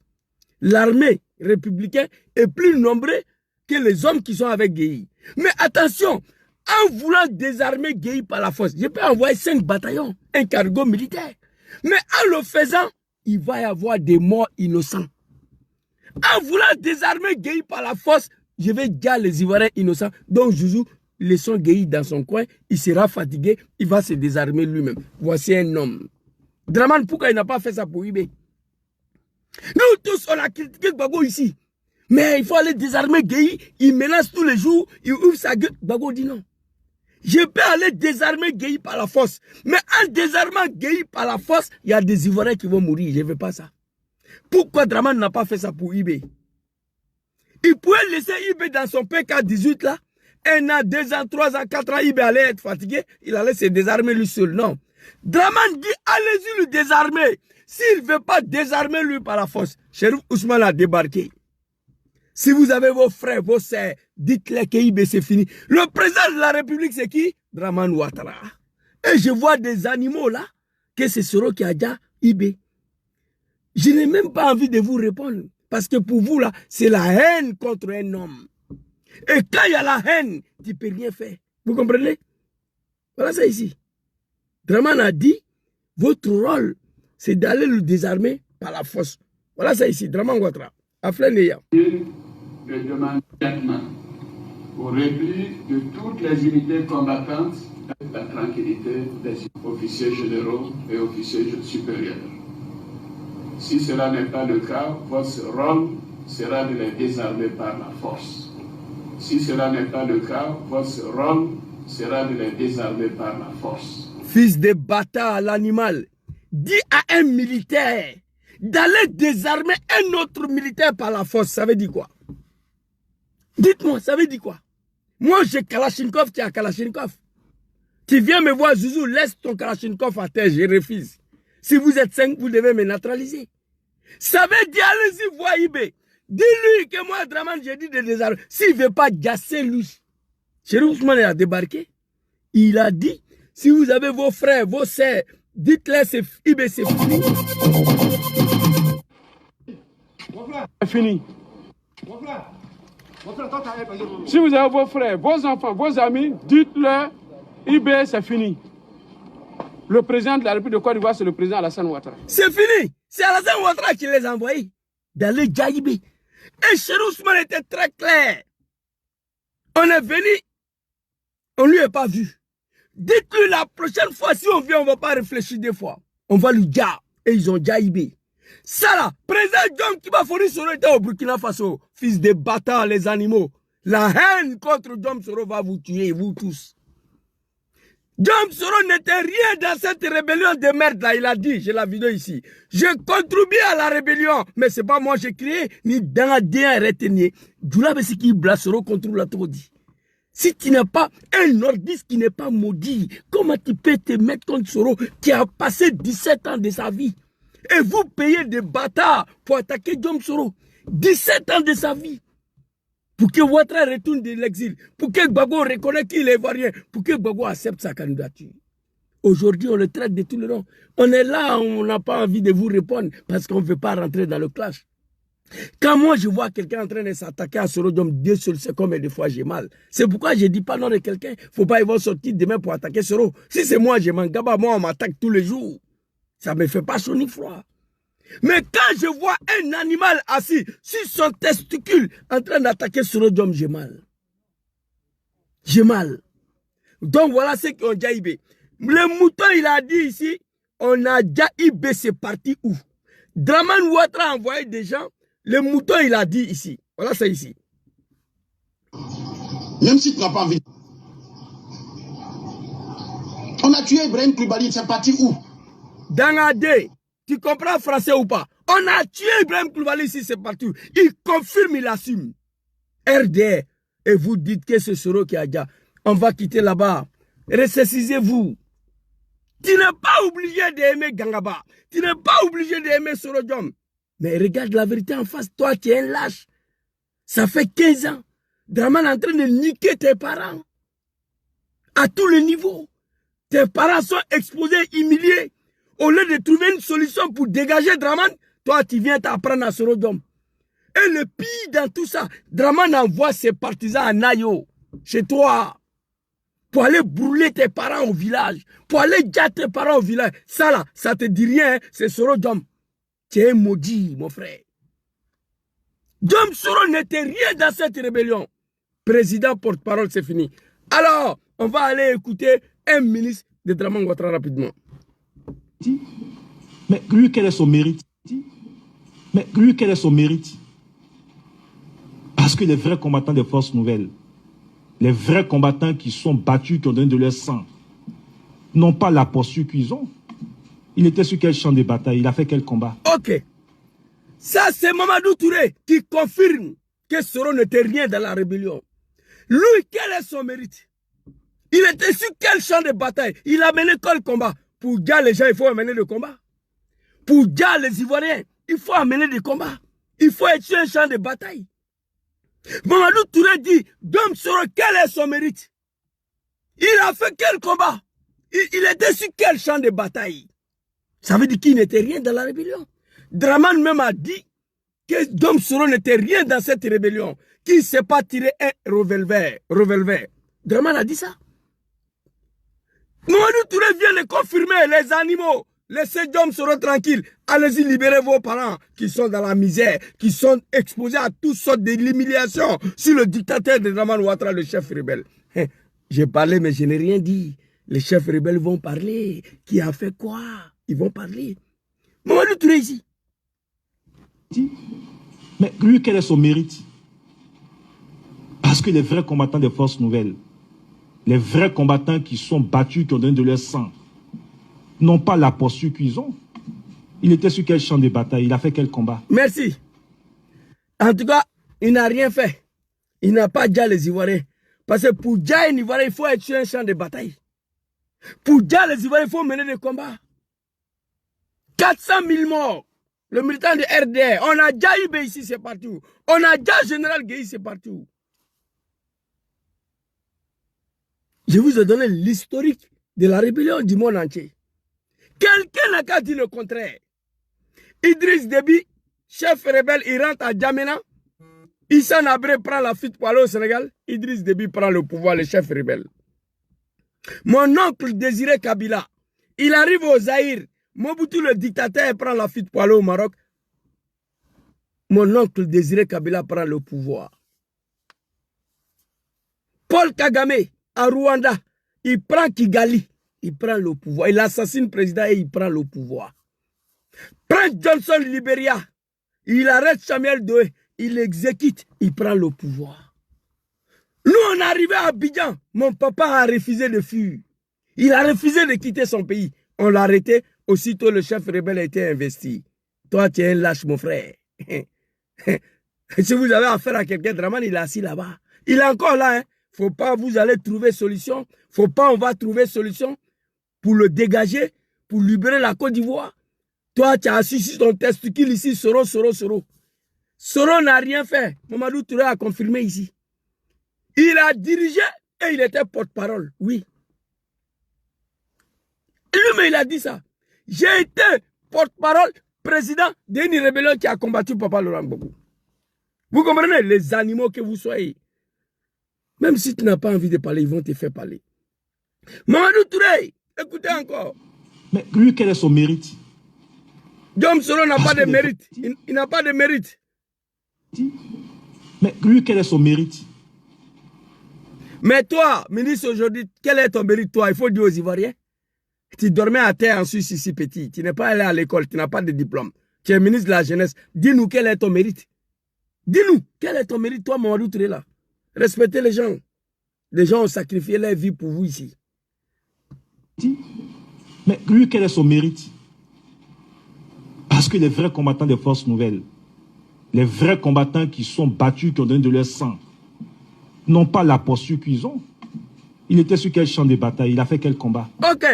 S1: L'armée républicaine est plus nombreuse que les hommes qui sont avec Gueye. Mais attention, en voulant désarmer Gueye par la force, je peux envoyer 5 bataillons, un cargo militaire. Mais en le faisant, il va y avoir des morts innocents. En voulant désarmer Gueye par la force, je vais dire les Ivoiriens innocents. Donc Zouzou, laissons Gueye dans son coin, il sera fatigué, il va se désarmer lui-même. Voici un homme. Dramane, pourquoi il n'a pas fait ça pour Ibé? Nous tous, on a critiqué Gbagbo ici. Mais il faut aller désarmer Gueye, il menace tous les jours, il ouvre sa gueule. Gbagbo dit non. Je peux aller désarmer Gueye par la force. Mais en désarmant Gueye par la force, il y a des Ivoiriens qui vont mourir. Je ne veux pas ça. Pourquoi Dramane n'a pas fait ça pour Ibé? Il pouvait laisser Ibé dans son PK-18 là. 1 an, 2 ans, 3 ans, 4 ans, Ibé allait être fatigué. Il allait se désarmer lui seul. Non. Dramane dit, allez-y le désarmer. S'il ne veut pas désarmer lui par la force, Cherif Ousmane a débarqué. Si vous avez vos frères, vos sœurs, dites-les que Ibé c'est fini. Le président de la République c'est qui? Dramane Ouattara. Et je vois des animaux là, que c'est Soro qui a déjà Ibé. Je n'ai même pas envie de vous répondre. Parce que pour vous là, c'est la haine contre un homme. Et quand il y a la haine, tu ne peux rien faire. Vous comprenez? Voilà ça ici. Dramane a dit, votre rôle, c'est d'aller le désarmer par la force. Voilà ça ici, Dramane Ouattara. Afleneya.
S6: De demander maintenant au repli de toutes les unités combattantes la tranquillité des officiers généraux et officiers supérieurs. Si cela n'est pas le cas, votre rôle sera de les désarmer par la force. Si cela n'est pas le cas, votre rôle sera de les désarmer par la force.
S1: Fils de bâtard, l'animal, dit à un militaire d'aller désarmer un autre militaire par la force. Ça veut dire quoi? Dites-moi, ça veut dire quoi? Moi, j'ai Kalachnikov, tu as Kalachnikov. Tu viens me voir, Zouzou, laisse ton Kalachnikov à terre, je refuse. Si vous êtes 5, vous devez me neutraliser. Ça veut dire, allez-y, voir Ibé. Dis-lui que moi, Draman, j'ai dit de désarmer. S'il ne veut pas gasser lui. Chéri Ousmane a débarqué. Il a dit, si vous avez vos frères, vos sœurs, dites-leur, Ibé, c'est fini.
S6: C'est fini. Si vous avez vos frères, vos enfants, vos amis, dites-leur, IB, c'est fini. Le président de la République de Côte d'Ivoire, c'est le président Alassane Ouattara.
S1: C'est fini. C'est Alassane Ouattara qui les a envoyés dans les Djaïbé. Et Chéri Ousmane était très clair. On est venu, on ne lui a pas vu. Dites-lui la prochaine fois, si on vient, on ne va pas réfléchir deux fois. On va lui dire. Et ils ont Djaïbé. Ça là, président John Kibafori Soro était au Burkina Faso. Fils de bâtards, les animaux. La haine contre John Soro va vous tuer, vous tous. John Soro n'était rien dans cette rébellion de merde là, il a dit, j'ai la vidéo ici. Je contribue à la rébellion, mais c'est pas moi j'ai créé, ni dans la DN retenu. Djoula Bessiki Bla Soro contre la Todi. Si tu n'as pas un nordiste qui n'est pas maudit, comment tu peux te mettre contre Soro qui a passé 17 ans de sa vie? Et vous payez des bâtards pour attaquer John Soro. 17 ans de sa vie. Pour que Ouattara retourne de l'exil. Pour que Gbagbo reconnaisse qu'il est ivoirien. Pour que Gbagbo accepte sa candidature. Aujourd'hui, on le traite de tous les noms. On est là, on n'a pas envie de vous répondre parce qu'on ne veut pas rentrer dans le clash. Quand moi je vois quelqu'un en train de s'attaquer à Soro, Dieu seul sait combien de fois j'ai mal. C'est pourquoi je ne dis pas non de quelqu'un. Il ne faut pas y voir sortir demain pour attaquer Soro. Si c'est moi, je m'en gaba, moi on m'attaque tous les jours. Ça ne me fait pas chaud ni froid. Mais quand je vois un animal assis sur son testicule en train d'attaquer Soro Diom, j'ai mal. J'ai mal. Donc voilà ce qu'on a Djaïbé. Le mouton, il a dit ici, on a Djaïbé, c'est parti où? Draman Ouattara a envoyé des gens. Le mouton, il a dit ici. Voilà, c'est ici.
S5: Même si tu n'as pas envie. On a tué Ibrahim Koulibaly, c'est parti où?
S1: Dans AD, tu comprends français ou pas? On a tué Ibrahim Koulibaly ici, c'est parti où? Il confirme, il assume. RDR. Et vous dites que c'est Soro qui a dit, on va quitter là-bas. Ressaisissez-vous. Tu n'es pas obligé d'aimer Gangaba. Tu n'es pas obligé d'aimer Soro Diom. Mais regarde la vérité en face. Toi, tu es un lâche. Ça fait 15 ans. Draman est en train de niquer tes parents. À tous les niveaux. Tes parents sont exposés, humiliés. Au lieu de trouver une solution pour dégager Draman, toi, tu viens t'apprendre à Soro Diom. Et le pire dans tout ça, Draman envoie ses partisans à Nayo, chez toi, pour aller brûler tes parents au village, pour aller dire tes parents au village. Ça là, ça te dit rien, c'est Soro Diom. Tu es maudit, mon frère. Diom Soro n'était rien dans cette rébellion. Président porte-parole, c'est fini. Alors, on va aller écouter un ministre de Draman Ouattara rapidement.
S7: Mais lui, quel est son mérite? Mais lui, quel est son mérite? Parce que les vrais combattants des forces nouvelles, les vrais combattants qui sont battus, qui ont donné de leur sang, n'ont pas la posture qu'ils ont. Il était sur quel champ de bataille? Il a fait quel combat?
S1: Ok. Ça, c'est Mamadou Touré qui confirme que Soro n'était rien dans la rébellion. Lui, quel est son mérite? Il était sur quel champ de bataille? Il a mené quel combat? Pour dire les gens, il faut amener le combat. Pour dire les Ivoiriens, il faut amener des combats. Il faut être sur un champ de bataille. Mamadou Touré dit, Diom Soro, quel est son mérite? Il a fait quel combat? Il était sur quel champ de bataille? Ça veut dire qu'il n'était rien dans la rébellion. Draman même a dit que Diom Soro n'était rien dans cette rébellion. Qu'il ne s'est pas tiré un revolver. Draman a dit ça. Mamadou Touré vient de confirmer les animaux. Laissez Diom Soro tranquille. Allez-y, libérez vos parents qui sont dans la misère, qui sont exposés à toutes sortes de l'humiliation sur le dictateur de Draman Ouattara, le chef rebelle. J'ai parlé, mais je n'ai rien dit. Les chefs rebelles vont parler. Qui a fait quoi? Ils vont parler. Mamadou Touré ici.
S7: Mais lui, quel est son mérite? Parce que les vrais combattants des forces nouvelles, les vrais combattants qui sont battus, qui ont donné de leur sang, n'ont pas la posture qu'ils ont. Il était sur quel champ de bataille? Il a fait quel combat?
S1: Merci. En tout cas, il n'a rien fait. Il n'a pas déjà les Ivoiriens. Parce que pour Dja et Ivoirien, il faut être sur un champ de bataille. Pour Dja, les Ivoiriens, il faut mener des combats. 400 000 morts. Le militant de RDR. On a Dja Ibé ici, c'est partout. On a Dja Général Gueye, c'est partout. Je vous ai donné l'historique de la rébellion du monde entier. Quelqu'un n'a qu'à dire le contraire. Idriss Déby, chef rebelle, il rentre à Djamena. Issa Nabré prend la fuite pour aller au Sénégal. Idriss Déby prend le pouvoir, le chef rebelle. Mon oncle Désiré Kabila, il arrive au Zaïre. Mobutu le dictateur prend la fuite pour aller au Maroc. Mon oncle Désiré Kabila prend le pouvoir. Paul Kagame à Rwanda, il prend Kigali, il prend le pouvoir. Il assassine le président et il prend le pouvoir. Prince Johnson Libéria, il arrête Samuel Doe, il exécute, il prend le pouvoir. Nous, on est arrivé à Abidjan, mon papa a refusé de fuir. Il a refusé de quitter son pays. On l'a arrêté, aussitôt le chef rebelle a été investi. Toi, tu es un lâche, mon frère. Si vous avez affaire à quelqu'un, Dramane, il est assis là-bas. Il est encore là, hein. Faut pas, vous allez trouver solution. Faut pas, on va trouver solution pour le dégager, pour libérer la Côte d'Ivoire. Toi, tu as assis sur ton testicule ici, Soro. Soro n'a rien fait. Mamadou Touré a confirmé ici. Il a dirigé et il était porte-parole, oui. Lui-même, il a dit ça. J'ai été porte-parole, président d'une rébellion qui a combattu Papa Laurent Gbagbo. Vous comprenez les animaux que vous soyez. Même si tu n'as pas envie de parler, ils vont te faire parler. Mamadou Touré, écoutez encore.
S7: Mais lui, quel est son mérite?
S1: Diom Soro n'a pas de mérite. Il n'a pas de mérite.
S7: Mais lui, quel est son mérite?
S1: Mais toi, ministre aujourd'hui, quel est ton mérite, toi? Il faut dire aux Ivoiriens. Tu dormais à terre en Suisse ici petit. Tu n'es pas allé à l'école, tu n'as pas de diplôme. Tu es ministre de la jeunesse. Dis-nous quel est ton mérite. Dis-nous quel est ton mérite, toi, Mamadou Touré, là. Respectez les gens. Les gens ont sacrifié leur vie pour vous ici.
S7: Mais lui, quel est son mérite? Parce que les vrais combattants des forces nouvelles, les vrais combattants qui sont battus, qui ont donné de leur sang, n'ont pas la posture qu'ils ont. Il était sur quel champ de bataille? Il a fait quel combat?
S1: Ok.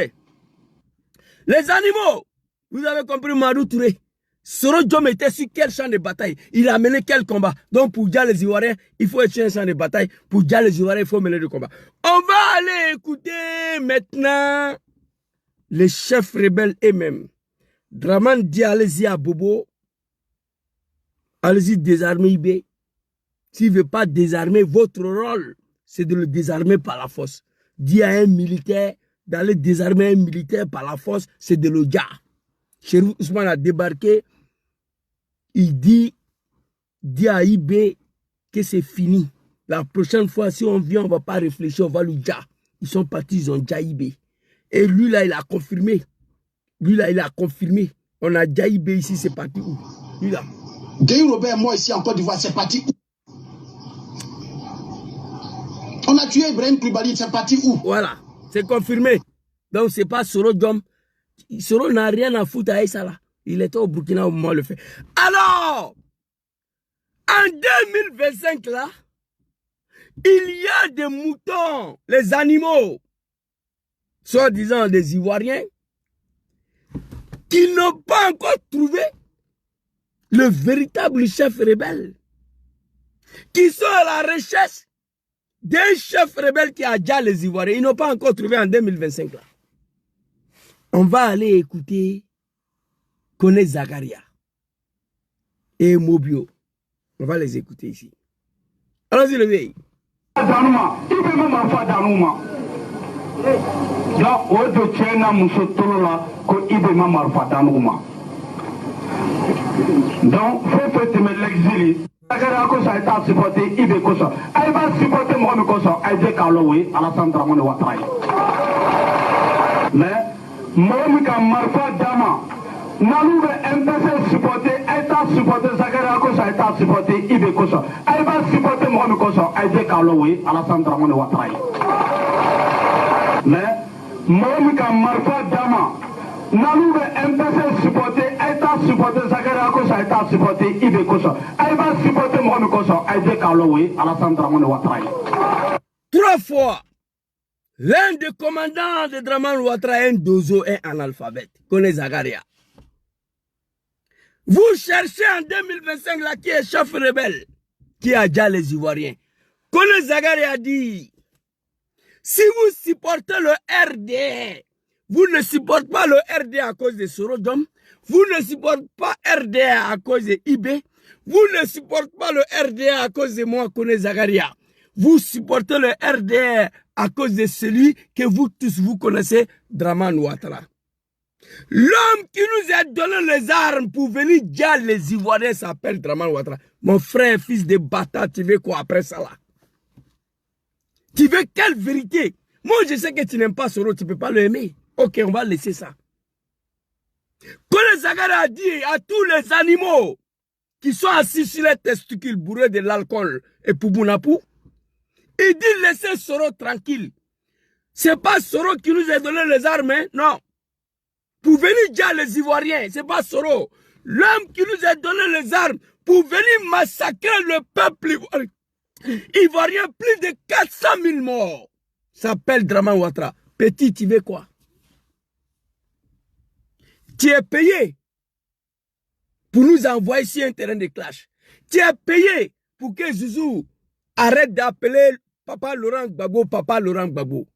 S1: Les animaux, vous avez compris, Mamadou Touré. Soro Diom était sur quel champ de bataille? Il a mené quel combat? Donc pour dire les Ivoiriens, il faut être sur un champ de bataille. Pour dire les Ivoiriens, il faut mener le combat. On va aller écouter maintenant les chefs rebelles eux-mêmes. Dramane dit allez-y à Bobo. Allez-y désarmer IB. S'il ne veut pas désarmer, votre rôle, c'est de le désarmer par la force. Dit à un militaire d'aller désarmer un militaire par la force, c'est de le dire. Chérif Ousmane a débarqué. Il dit à IB que c'est fini. La prochaine fois, si on vient, on ne va pas réfléchir, on va lui dire. Ils sont partis, ils ont déjà IB. Et lui, là, il a confirmé. Lui, là, il a confirmé. On a déjà IB ici, c'est parti où? Lui, là.
S5: Gueye Robert, moi, ici, en Côte d'Ivoire, c'est parti où? On a tué Ibrahim Koulibaly, c'est parti où?
S1: Voilà, c'est confirmé. Donc, c'est pas Soro Diom. Soro n'a rien à foutre à ça, là. Il était au Burkina au moment où il le fait. Alors, en 2025, là, il y a des moutons, les animaux, soi-disant des Ivoiriens, qui n'ont pas encore trouvé le véritable chef rebelle, qui sont à la recherche d'un chef rebelle qui a déjà les Ivoiriens. Ils n'ont pas encore trouvé en 2025, là. On va aller écouter Kone Zakaria et Mobio. On va les écouter ici. Allons-y, le vieil.
S8: Donc, faut que l'exil. Zakaria ko ça a supporté Ibe Koso. Elle va supporter Mohamed Koso. Elle dit Kalowe, Alassane Dramane Ouattara. Mais Mohamed Marfa Dama, Nalou MPC supporter, elle a supporté Zakaria ko ça a supporté Ibe Koso. Elle va supporter Mohamed Koso. Elle dit Kalowe, Alassane Dramane Ouattara. Mais Mohamed Marfa Dama, Nalou MPC supporter, elle a supporté Zakaria ko ça a supporté Ibe Koso. Elle va supporter Mohamed Koso. Elle dit Kalowe, Alassane Dramane Ouattara.
S1: 3 fois. L'un des commandants de Draman Ouattara est un dozo, un analphabète. Kone Zagaria. Vous cherchez en 2025 là qui est chef rebelle, qui a déjà les Ivoiriens. Kone Zagaria dit, si vous supportez le RDA, vous ne supportez pas le RDA à cause de Sorodom, vous ne supportez pas RDA à cause de IB, vous ne supportez pas le RDA à cause de moi, Kone Zagaria. Vous supportez le RDA à cause de celui que vous tous vous connaissez, Draman Ouattara. L'homme qui nous a donné les armes pour venir dire les Ivoiriens s'appelle Draman Ouattara. Mon frère, fils de bâtard, tu veux quoi après ça là? Tu veux quelle vérité? Moi je sais que tu n'aimes pas Soro, tu ne peux pas l'aimer. Ok, on va laisser ça. Kone Zagara a dit à tous les animaux qui sont assis sur les testicules bourrés de l'alcool et Poubounapou, il dit laissez Soro tranquille. C'est pas Soro qui nous a donné les armes, hein? Non. Pour venir dire les Ivoiriens, c'est pas Soro. L'homme qui nous a donné les armes pour venir massacrer le peuple ivoirien, plus de 400 000 morts, s'appelle Draman Ouattara. Petit, tu veux quoi? Tu es payé pour nous envoyer sur un terrain de clash. Tu es payé pour que Zouzou arrête d'appeler Papa Laurent Gbagbo, Papa Laurent Gbagbo.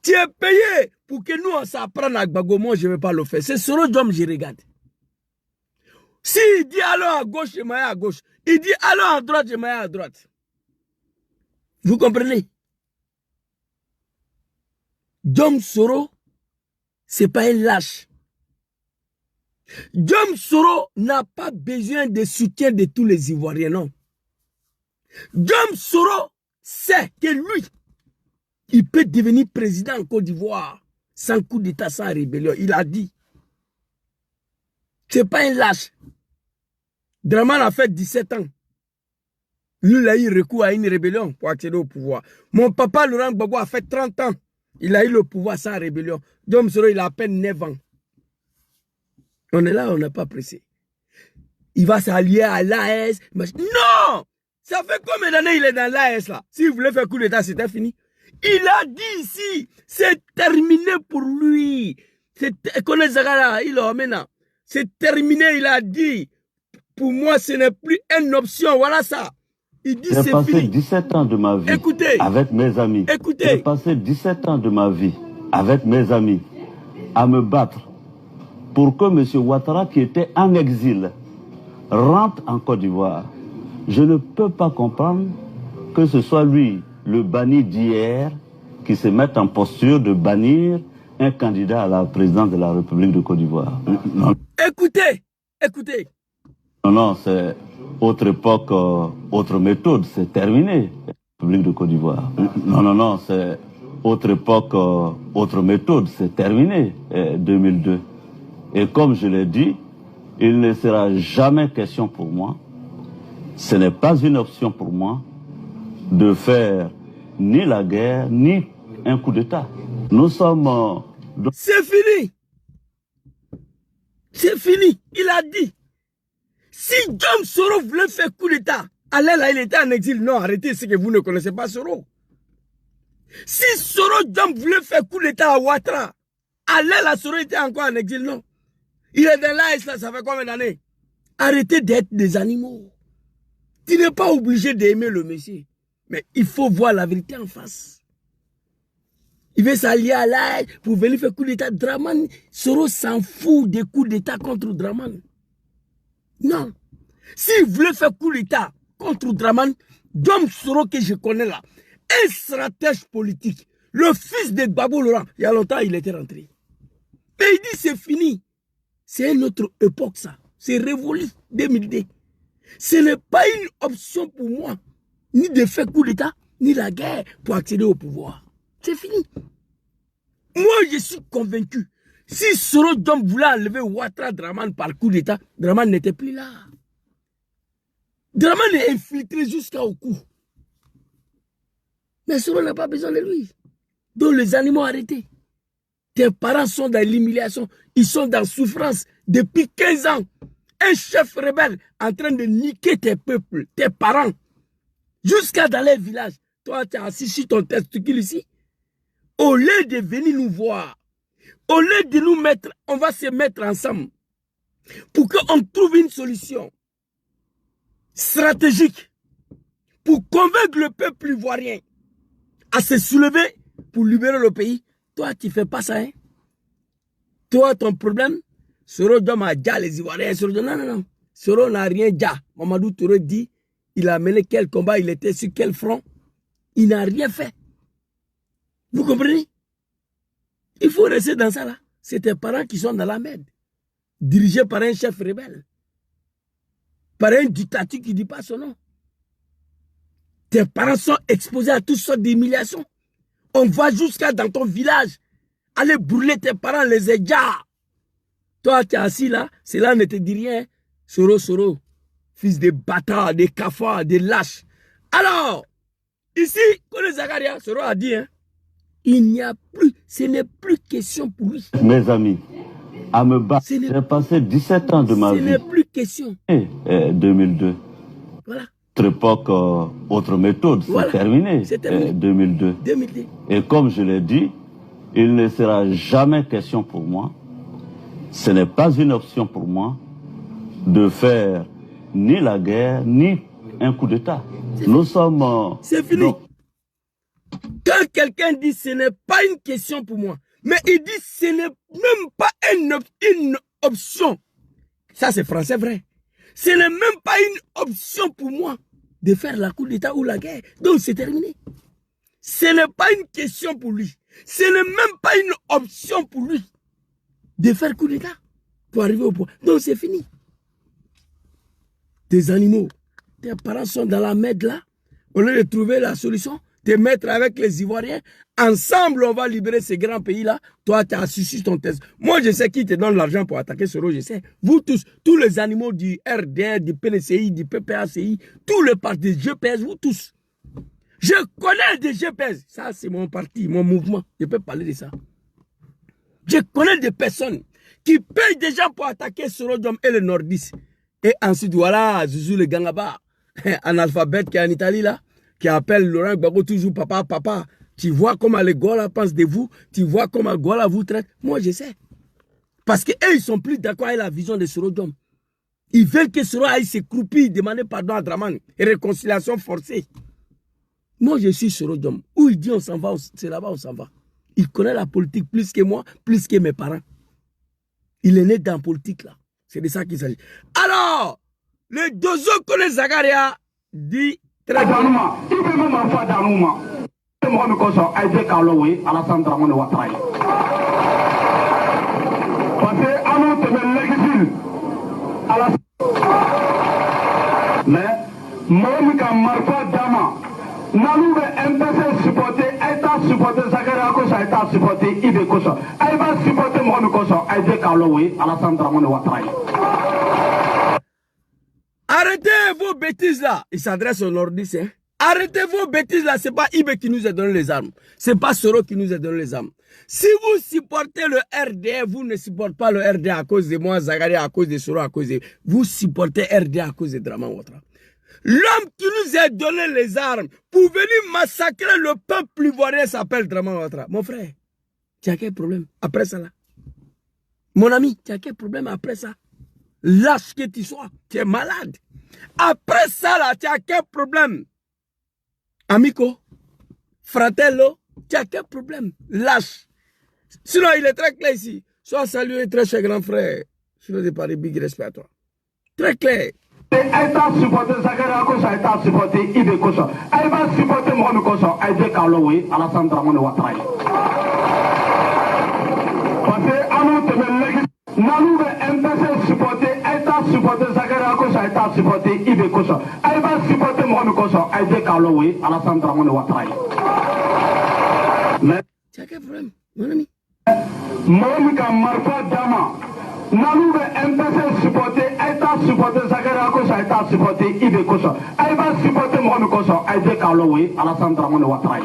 S1: Tu es payé pour que nous on s'apprenne à Gbagbo. Moi, je ne vais pas le faire. C'est Soro Diom, je regarde. S'il dit allons à gauche, je m'aille à gauche. Il dit allons à droite, je m'aille à droite. Vous comprenez? Diom Soro, ce n'est pas un lâche. Diom Soro n'a pas besoin de soutien de tous les Ivoiriens, non. Diom Soro sait que lui, il peut devenir président en Côte d'Ivoire sans coup d'État, sans rébellion. Il a dit. Ce n'est pas un lâche. Draman a fait 17 ans. Lui, il a eu recours à une rébellion pour accéder au pouvoir. Mon papa, Laurent Gbagbo, a fait 30 ans. Il a eu le pouvoir sans rébellion. Diom Soro, il a à peine 9 ans. On est là, on n'a pas pressé. Il va s'allier à l'AS. Non! Ça fait combien d'années il est dans l'AS là? S'il voulait faire coup d'État, c'était fini. Il a dit ici, c'est terminé pour lui. C'est terminé, il a dit. Pour moi, ce n'est plus une option. Voilà ça. Il dit c'est fini.
S4: J'ai passé 17 ans de ma vie avec mes amis.
S1: Écoutez.
S4: J'ai passé 17 ans de ma vie avec mes amis à me battre pour que M. Ouattara, qui était en exil, rentre en Côte d'Ivoire. Je ne peux pas comprendre que ce soit lui, le banni d'hier, qui se mette en posture de bannir un candidat à la présidence de la République de Côte d'Ivoire.
S1: Écoutez, écoutez.
S4: Non, c'est autre époque, autre méthode, c'est terminé, République de Côte d'Ivoire. Non, c'est autre époque, autre méthode, c'est terminé, 2002. Et comme je l'ai dit, il ne sera jamais question pour moi, ce n'est pas une option pour moi, de faire ni la guerre, ni un coup d'État. Nous sommes...
S1: C'est fini. C'est fini. Il a dit. Si Diom Soro voulait faire coup d'État, allez là, il était en exil. Non, arrêtez, c'est que vous ne connaissez pas Soro. Si Soro Diom voulait faire coup d'État à Ouattara, allez là, Soro était encore en exil. Non. Il est dans l'AS là, ça fait combien d'années? Arrêtez d'être des animaux. Tu n'es pas obligé d'aimer le monsieur. Mais il faut voir la vérité en face. Il veut s'allier à l'AS pour venir faire coup d'État. Draman, Soro s'en fout des coups d'État contre Draman. Non. S'il voulait faire coup d'État contre Draman, Diom Soro que je connais là, un stratège politique, le fils de Gbagbo Laurent, il y a longtemps il était rentré. Mais il dit c'est fini. C'est une autre époque ça. C'est révolu 2002. Ce n'est pas une option pour moi, ni de faire coup d'État, ni la guerre pour accéder au pouvoir. C'est fini. Moi, je suis convaincu. Si Soro Diom voulait enlever Ouattara Draman par coup d'État, Draman n'était plus là. Draman est infiltré jusqu'au cou. Mais Soro n'a pas besoin de lui. Donc les animaux arrêtés. Tes parents sont dans l'humiliation. Ils sont dans la souffrance depuis 15 ans. Un chef rebelle en train de niquer tes peuples, tes parents, jusqu'à dans les villages. toi, tu as assis sur ton testicule ici. Au lieu de venir nous voir, au lieu de nous mettre, on va se mettre ensemble pour qu'on trouve une solution stratégique pour convaincre le peuple ivoirien à se soulever pour libérer le pays. Toi, tu ne fais pas ça. Hein? Toi, ton problème, Soro Diom a déjà les Ivoiriens. Non. Soro n'a rien déjà. Mamadou Touré dit, il a mené quel combat, il était sur quel front. Il n'a rien fait. Vous comprenez? Il faut rester dans ça là. C'est tes parents qui sont dans la merde. Dirigés par un chef rebelle. Par un dictateur qui ne dit pas son nom. Tes parents sont exposés à toutes sortes d'humiliations. On va jusqu'à dans ton village. Aller brûler tes parents, les égards. Toi, tu es assis là. Cela ne te dit rien. Soro. Fils de bâtards, de cafards, de lâches. Alors, ici, Kone Zakaria, Soro a dit, hein, il n'y a plus, ce n'est plus question pour lui.
S4: Mes amis, à me battre, j'ai passé 17 ans de ma vie.
S1: Ce n'est plus question.
S4: 2002.
S1: Voilà.
S4: Autre époque, autre méthode,
S1: voilà.
S4: C'est terminé. 2002. Et comme je l'ai dit, il ne sera jamais question pour moi, ce n'est pas une option pour moi de faire ni la guerre, ni un coup d'État. Nous sommes...
S1: C'est fini. Donc, quand quelqu'un dit ce n'est pas une question pour moi, mais il dit ce n'est même pas une option. Ça c'est français vrai. Ce n'est même pas une option pour moi de faire la coup d'État ou la guerre. Donc c'est terminé. Ce n'est pas une question pour lui. Ce n'est même pas une option pour lui de faire coup d'État pour arriver au pouvoir. Donc c'est fini. Tes animaux, tes parents sont dans la merde là. Au lieu de trouver la solution, te mettre avec les Ivoiriens, ensemble on va libérer ces grands pays-là. Toi, tu as assis ton test. Moi, je sais qui te donne l'argent pour attaquer Soro, je sais. Vous tous les animaux du RDR, du PNCI, du PPACI, tous les partis du GPS, vous tous. Je connais des GPS. Ça, c'est mon parti, mon mouvement. Je peux parler de ça. Je connais des personnes qui payent des gens pour attaquer Soro Diom et le Nordis. Et ensuite, voilà, Zouzou le Gangaba, un alphabète qui est en Italie là, qui appelle Laurent Gbagbo toujours papa, papa. Tu vois comment les Gola pensent de vous, tu vois comment Gola vous traite. Moi, je sais. Parce qu'eux, ils sont plus d'accord avec la vision de Soro Diom. Ils veulent que Soro aille se croupir, demander pardon à Dramane et réconciliation forcée. Moi, je suis Soro Diom. Où il dit on s'en va, c'est là-bas on s'en va. Il connaît la politique plus que moi, plus que mes parents. Il est né dans la politique là. C'est de ça qu'il s'agit. Alors, le Dozo Kone Zakaria dit très bien.
S8: Nalou be MPC supporter, État supporter, Zakaria Kosa, État supporter, Ibe Kosa. Aïba supporter Mohamed Kosa, Aïde Kalowe, Alassane Dramane Ouattara.
S1: Arrêtez vos bêtises là. Il s'adresse au Nordis. Hein? Arrêtez vos bêtises là. C'est pas Ibe qui nous a donné les armes. C'est pas Soro qui nous a donné les armes. Si vous supportez le RDA, vous ne supportez pas le RDA à cause de moi, Zakaria, à cause de Soro, à cause de... Vous supportez RDA à cause de Dramane Ouattara. L'homme qui nous a donné les armes pour venir massacrer le peuple ivoirien s'appelle Dramane Ouattara. Mon frère, tu as quel problème après ça là? Mon ami, tu as quel problème après ça? Lâche que tu sois, tu es malade. Après ça là, tu as quel problème? Amico, fratello, tu as quel problème? Lâche. Sinon, il est très clair ici. Sois salué, très cher grand frère. Sinon, de Paris, big respect à toi. Très clair.
S8: État supporter Zakaria Kosa, État supporter Ibe Kosa. Aïba supporter Mohamed Kosa, Aïde Kalowe, Alassane Dramane Ouattara. Parce que Anou Tebel Nalou be MPC supporter, État supporter Zakaria Kosa, État supporter Ibe Kosa. Aïba supporter Mohamed Kosa, Aïde Kalowe, Alassane Dramane Ouattara.
S1: Tu as quel problème, mon ami?
S8: Mohamed Marfa Dama. Nalou be MPC supporter, État supporter Zakaria Kosa, État supporter Ibe Kosa. Aïba supporter Mohamed Kosa, Aïde Kalowe, Alassane Dramane Ouattara.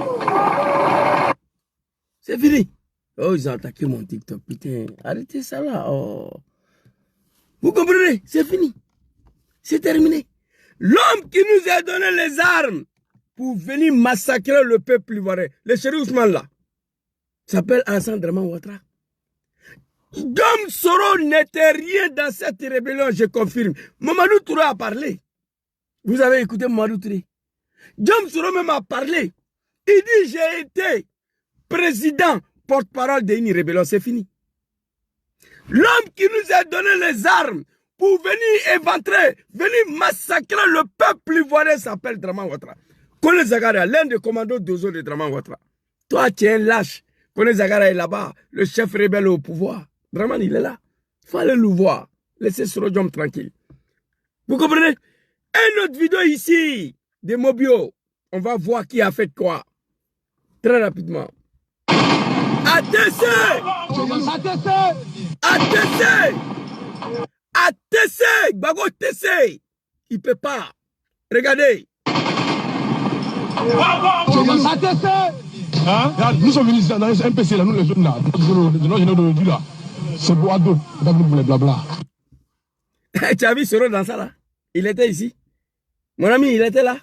S1: C'est fini. Oh, ils ont attaqué mon TikTok, putain. Arrêtez ça là. Oh. Vous comprenez? C'est fini. C'est terminé. L'homme qui nous a donné les armes pour venir massacrer le peuple ivoirien. Le chéri Ousmane là, s'appelle Alassane Dramane Ouattara. Dom Soro n'était rien dans cette rébellion, je confirme. Mamadou Touré a parlé. Vous avez écouté Mamadou Touré. Dom Soro même a parlé. Il dit, j'ai été président, porte-parole d'une rébellion, c'est fini. L'homme qui nous a donné les armes pour venir éventrer, venir massacrer le peuple ivoirien s'appelle Dramane Ouattara. Kone Zagara, l'un des commandos d'Ozo de Dramane Ouattara. Toi, tu es un lâche. Kone Zagara est là-bas, le chef rebelle au pouvoir. Dramane, il est là. Il faut aller le voir. Laissez Soro Diom tranquille. Vous comprenez? Une autre vidéo ici, des Mobio. On va voir qui a fait quoi. Très rapidement. ATC! ATC! ATC! ATC! Bago TC! Il ne peut pas. Regardez.
S8: ATC! Hein? Nous sommes venus dans un MPC, là, nous les jeunes là. C'est Boado, blabla.
S1: Tu as vu Soro dans ça là? Il était ici. Mon ami, il était là.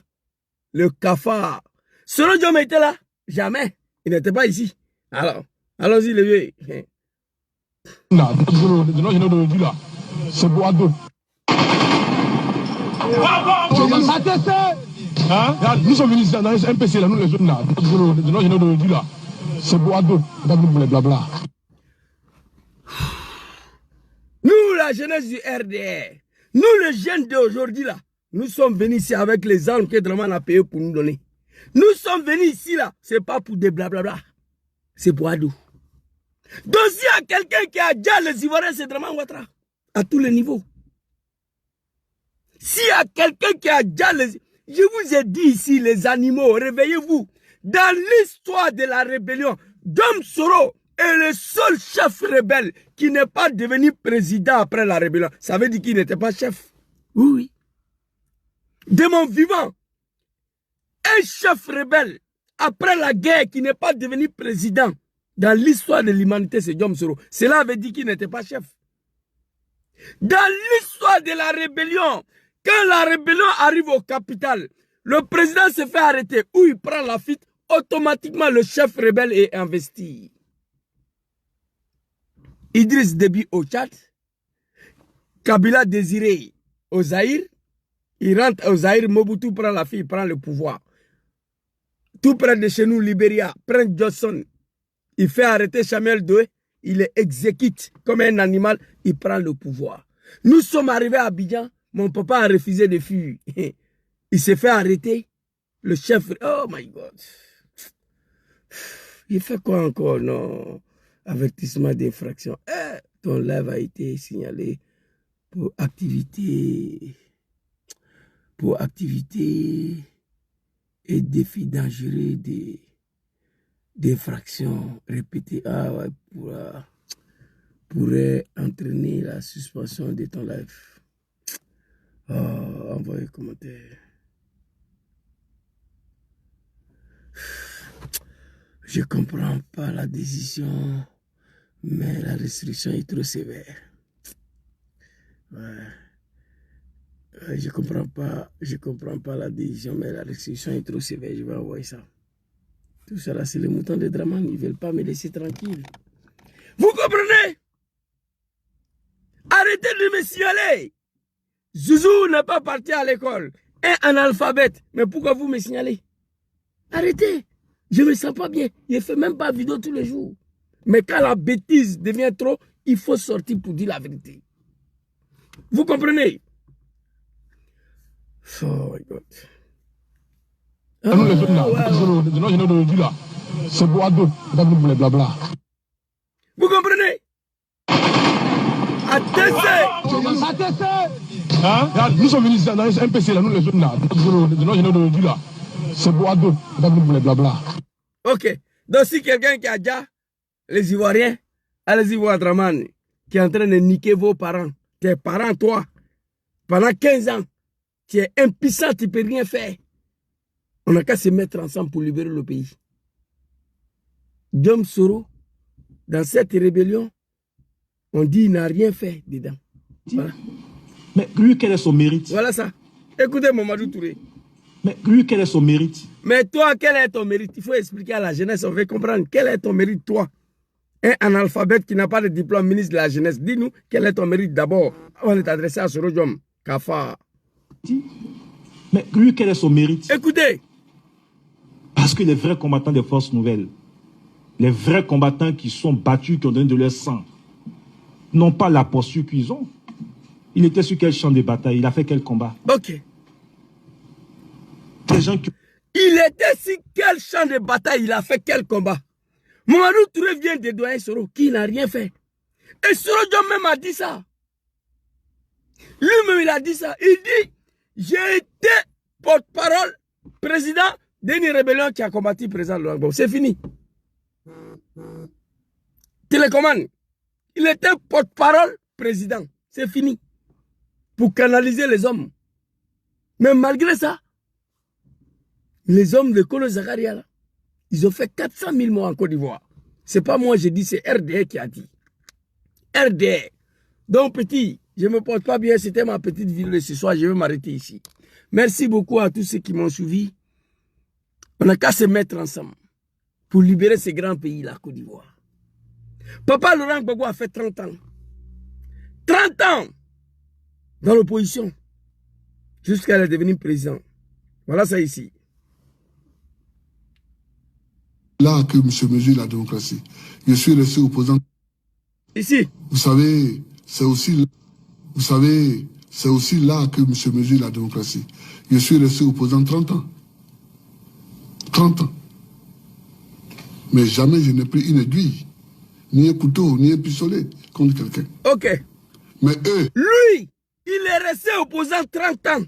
S1: Le cafard. Soro Diom était là? Jamais. Il n'était pas ici. Alors, allons-y, les vieux.
S8: C'est Boado. ATC! Hein? Nous sommes venus dans un MPC, là, nous les jeunes là. C'est Boado, blabla.
S1: Nous, la jeunesse du RDR, nous, les jeunes d'aujourd'hui, là, nous sommes venus ici avec les armes que Dramane a payées pour nous donner. Nous sommes venus ici, là, c'est pas pour des blablabla. C'est pour Adou. Donc, s'il y a quelqu'un qui a déjà les Ivoiriens, c'est Dramane Ouattara. À tous les niveaux. S'il y a quelqu'un qui a déjà les... Je vous ai dit ici, les animaux, réveillez-vous. Dans l'histoire de la rébellion, Dom Soro est le seul chef rebelle qui n'est pas devenu président après la rébellion. Ça veut dire qu'il n'était pas chef. Oui, oui. De mon vivant, un chef rebelle, après la guerre, qui n'est pas devenu président, dans l'histoire de l'humanité, c'est Dom Soro. Cela veut dire qu'il n'était pas chef. Dans l'histoire de la rébellion, quand la rébellion arrive au capital, le président se fait arrêter ou il prend la fuite, automatiquement le chef rebelle est investi. Idriss Déby au Tchad, Kabila Désiré au Zaïre, il rentre au Zaïre, Mobutu prend la fille, prend le pouvoir. Tout près de chez nous, Libéria, prend Johnson, il fait arrêter Samuel Doe, il le exécute comme un animal, il prend le pouvoir. Nous sommes arrivés à Abidjan, mon papa a refusé de fuir. Il s'est fait arrêter, le chef, oh my God. Il fait quoi encore, non? Avertissement d'infraction. Ton live a été signalé pour activité et défi dangereux d'infraction répétée. Ah ouais, pourrait entraîner la suspension de ton live. Oh, envoyez commentaire. Je comprends pas la décision, mais la restriction est trop sévère. Ouais. Je comprends pas la décision, mais la restriction est trop sévère. Je vais envoyer ça. Tout ça là, c'est les moutons de Dramane. Ils ne veulent pas me laisser tranquille. Vous comprenez? Arrêtez de me signaler. Zouzou n'est pas parti à l'école. Un analphabète. Mais pourquoi vous me signalez? Arrêtez. Je ne me sens pas bien. Je ne fais même pas vidéo tous les jours. Mais quand la bêtise devient trop, il faut sortir pour dire la vérité. Vous comprenez? Oh my God.
S8: C'est Boado, blabla.
S1: Vous comprenez? ATC!
S8: ATC! Hein? Nous sommes venus dans un MPC, là, nous les jeunes là. C'est Boado, blabla.
S1: Ok. Donc si quelqu'un qui a déjà les Ivoiriens, allez-y voir Dramane, qui est en train de niquer vos parents. Tes parents, toi, pendant 15 ans, tu es impuissant, tu ne peux rien faire. On n'a qu'à se mettre ensemble pour libérer le pays. Dom Soro, dans cette rébellion, on dit qu'il n'a rien fait dedans. Voilà.
S7: Mais lui, quel est son mérite?
S1: Voilà ça. Écoutez Mamadou Touré.
S7: Mais lui, quel est son mérite?
S1: Mais toi, quel est ton mérite? Il faut expliquer à la jeunesse, on veut comprendre. Quel est ton mérite, toi? Un analphabète qui n'a pas de diplôme, ministre de la jeunesse. Dis-nous, quel est ton mérite d'abord? On est adressé à Sorojom, Kafa.
S7: Mais lui, quel est son mérite?
S1: Écoutez.
S7: Parce que les vrais combattants des forces nouvelles, les vrais combattants qui sont battus, qui ont donné de leur sang, n'ont pas la posture qu'ils ont. Il était sur quel champ de bataille? Il a fait quel combat?
S1: Ok.
S7: Des gens qui...
S1: Il était sur quel champ de bataille? Il a fait quel combat? Mamadou Touré vient de doyen Soro, qui n'a rien fait. Et Soro Diom même a dit ça. Lui-même, il a dit ça. Il dit, j'ai été porte-parole, président d'une rébellion qui a combattu le président Laurent Gbagbo. C'est fini. Télécommande. Il était porte-parole, président. C'est fini. Pour canaliser les hommes. Mais malgré ça, les hommes de Kolo Zakaria, là, ils ont fait 400 000 morts en Côte d'Ivoire. C'est pas moi, j'ai dit, c'est RDR qui a dit. RDR. Donc, petit, je ne me porte pas bien, c'était ma petite vidéo de ce soir, je vais m'arrêter ici. Merci beaucoup à tous ceux qui m'ont suivi. On n'a qu'à se mettre ensemble pour libérer ce grand pays, la Côte d'Ivoire. Papa Laurent Gbagbo a fait 30 ans. 30 ans dans l'opposition jusqu'à la devenir président. Voilà ça ici.
S9: Là que M. mesure la démocratie. Je suis le seul opposant.
S1: Ici.
S9: Vous savez, c'est aussi là que M. mesure la démocratie. Je suis le seul opposant 30 ans. 30 ans. Mais jamais je n'ai pris une aiguille, ni un couteau, ni un pistolet contre quelqu'un.
S1: Ok.
S9: Mais eux...
S1: Lui, il est resté opposant 30 ans.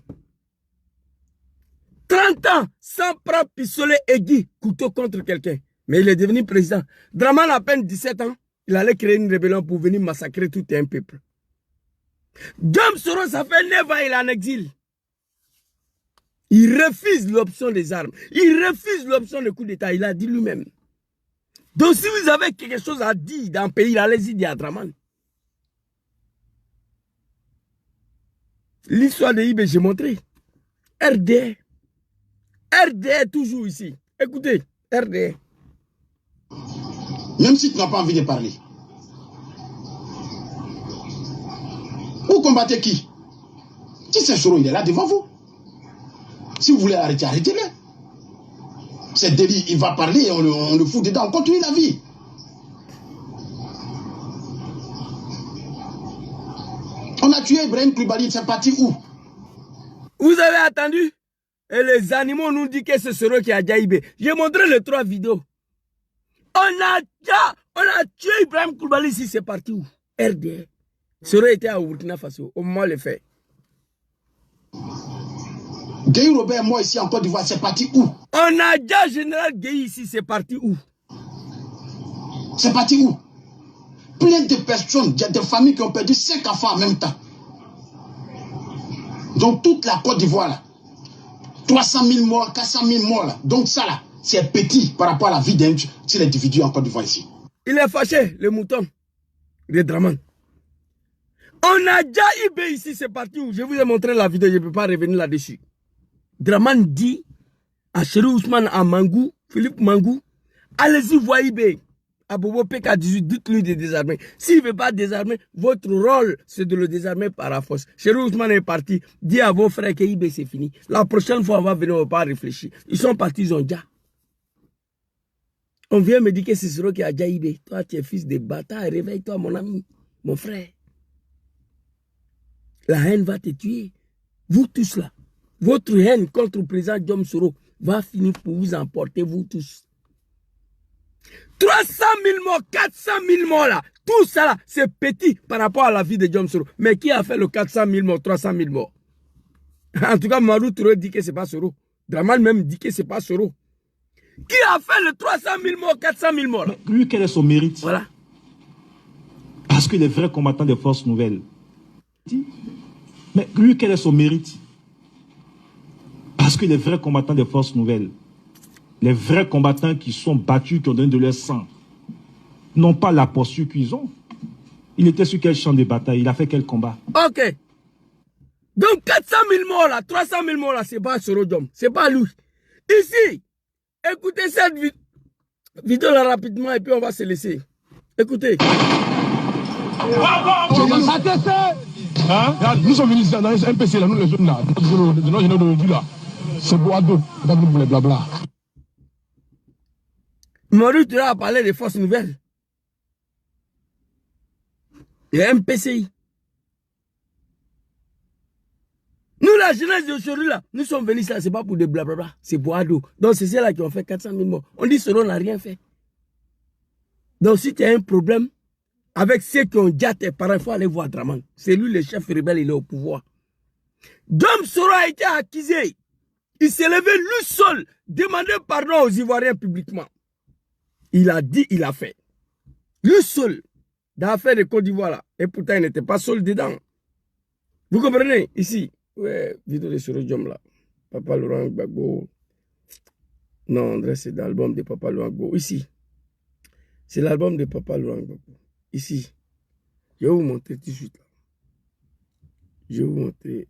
S1: 30 ans sans prendre pistolet, aiguille, couteau contre quelqu'un. Mais il est devenu président. Draman a à peine 17 ans, il allait créer une rébellion pour venir massacrer tout un peuple. Diom Soro, ça fait 9 ans, il est en exil. Il refuse l'option des armes. Il refuse l'option du coup d'État. Il a dit lui-même. Donc si vous avez quelque chose à dire dans le pays, allez-y dire à Draman. L'histoire de IB, j'ai montré. RDR. RDR toujours ici. Écoutez, RDR.
S5: Même si tu n'as pas envie de parler. Vous combattez qui? Qui c'est Soro? Il est là devant vous. Si vous voulez arrêter, arrêtez-le. C'est délit, il va parler, on le fout dedans, on continue la vie. On a tué Ibrahim Koulibaly, c'est parti où?
S1: Vous avez attendu? Et les animaux nous disent que c'est Soro qui a Djaïbé. J'ai montré les 3 vidéos. On a tué Ibrahim Koulibaly ici, c'est parti où? RDR. Soro était à Burkina Faso, au moment le fait.
S5: Gueye Robert, moi ici en Côte d'Ivoire, c'est parti où?
S1: On a déjà général Gueye ici, c'est parti où?
S5: C'est parti où? Plein de personnes, il y a des familles qui ont perdu 5 enfants en même temps. Donc toute la Côte d'Ivoire là, 300 000 morts, 400 000 morts là. Donc ça là, c'est petit par rapport à la vie d'un individu en Côte d'Ivoire ici.
S1: Il est fâché, le mouton de Draman. On a déjà IB ici, c'est parti où? Je vous ai montré la vidéo, je ne peux pas revenir là-dessus. Draman dit à Chérif Ousmane, à Mangou, Philippe Mangou, allez-y voir IB. À Bobo PK18, dites-lui de désarmer. S'il ne veut pas désarmer, votre rôle, c'est de le désarmer par la force. Chérif Ousmane est parti, dit à vos frères que IB c'est fini. La prochaine fois, on va venir, on va pas réfléchir. Ils sont partis, ils ont déjà. On vient me dire que c'est Soro qui a déjà IB. Toi, tu es fils de bâtard, réveille-toi, mon ami, mon frère. La haine va te tuer. Vous tous là. Votre haine contre le président Diom Soro va finir pour vous emporter, vous tous. 300 000 morts, 400 000 morts là. Tout ça là, c'est petit par rapport à la vie de Diom Soro. Mais qui a fait le 400 000 morts, 300 000 morts? En tout cas, Mamadou Touré dit que ce n'est pas Soro. Draman même dit que ce n'est pas Soro. Qui a fait le 300 000 morts, 400 000 morts là?
S7: Mais lui, quel est son mérite?
S1: Voilà.
S7: Parce que les vrais combattants des forces nouvelles. Mais lui, quel est son mérite? Parce que les vrais combattants des forces nouvelles, les vrais combattants qui sont battus, qui ont donné de leur sang, n'ont pas la posture qu'ils ont. Il était sur quel champ de bataille? Il a fait quel combat?
S1: Ok. Donc 400 000 morts là, 300 000 morts là, c'est pas Sorodom, c'est pas lui. Ici, écoutez cette vidéo là rapidement et puis on va se laisser. Écoutez.
S10: Hein? Nous sommes venus dans un MPC là, nous les jeunes là, là. C'est Boado, blabla.
S1: Maurice Touré a parlé des fausses nouvelles. Il y a un PCI. Nous, la jeunesse d'aujourd'hui, là, nous sommes venus là, c'est pas pour des blablabla, c'est Boado. Donc, c'est ceux-là qui ont fait 400 000 morts. On dit Soro n'a rien fait. Donc, si tu as un problème avec ceux qui ont déjà tes parents, il faut aller voir Draman. C'est lui le chef rebelle, il est au pouvoir. Dom Soro a été accusé. Il s'est levé lui seul, demander pardon aux Ivoiriens publiquement. Il a dit, il a fait. Lui seul, dans l'affaire de Côte d'Ivoire là. Et pourtant, il n'était pas seul dedans. Vous comprenez? Ici, ouais, vidéo de Sorodom là. Papa Laurent Gbagbo. Non, André, c'est dans l'album de Papa Laurent Gbagbo. Ici. C'est l'album de Papa Laurent Gbagbo. Ici. Je vais vous montrer tout de suite là. Je vais vous montrer.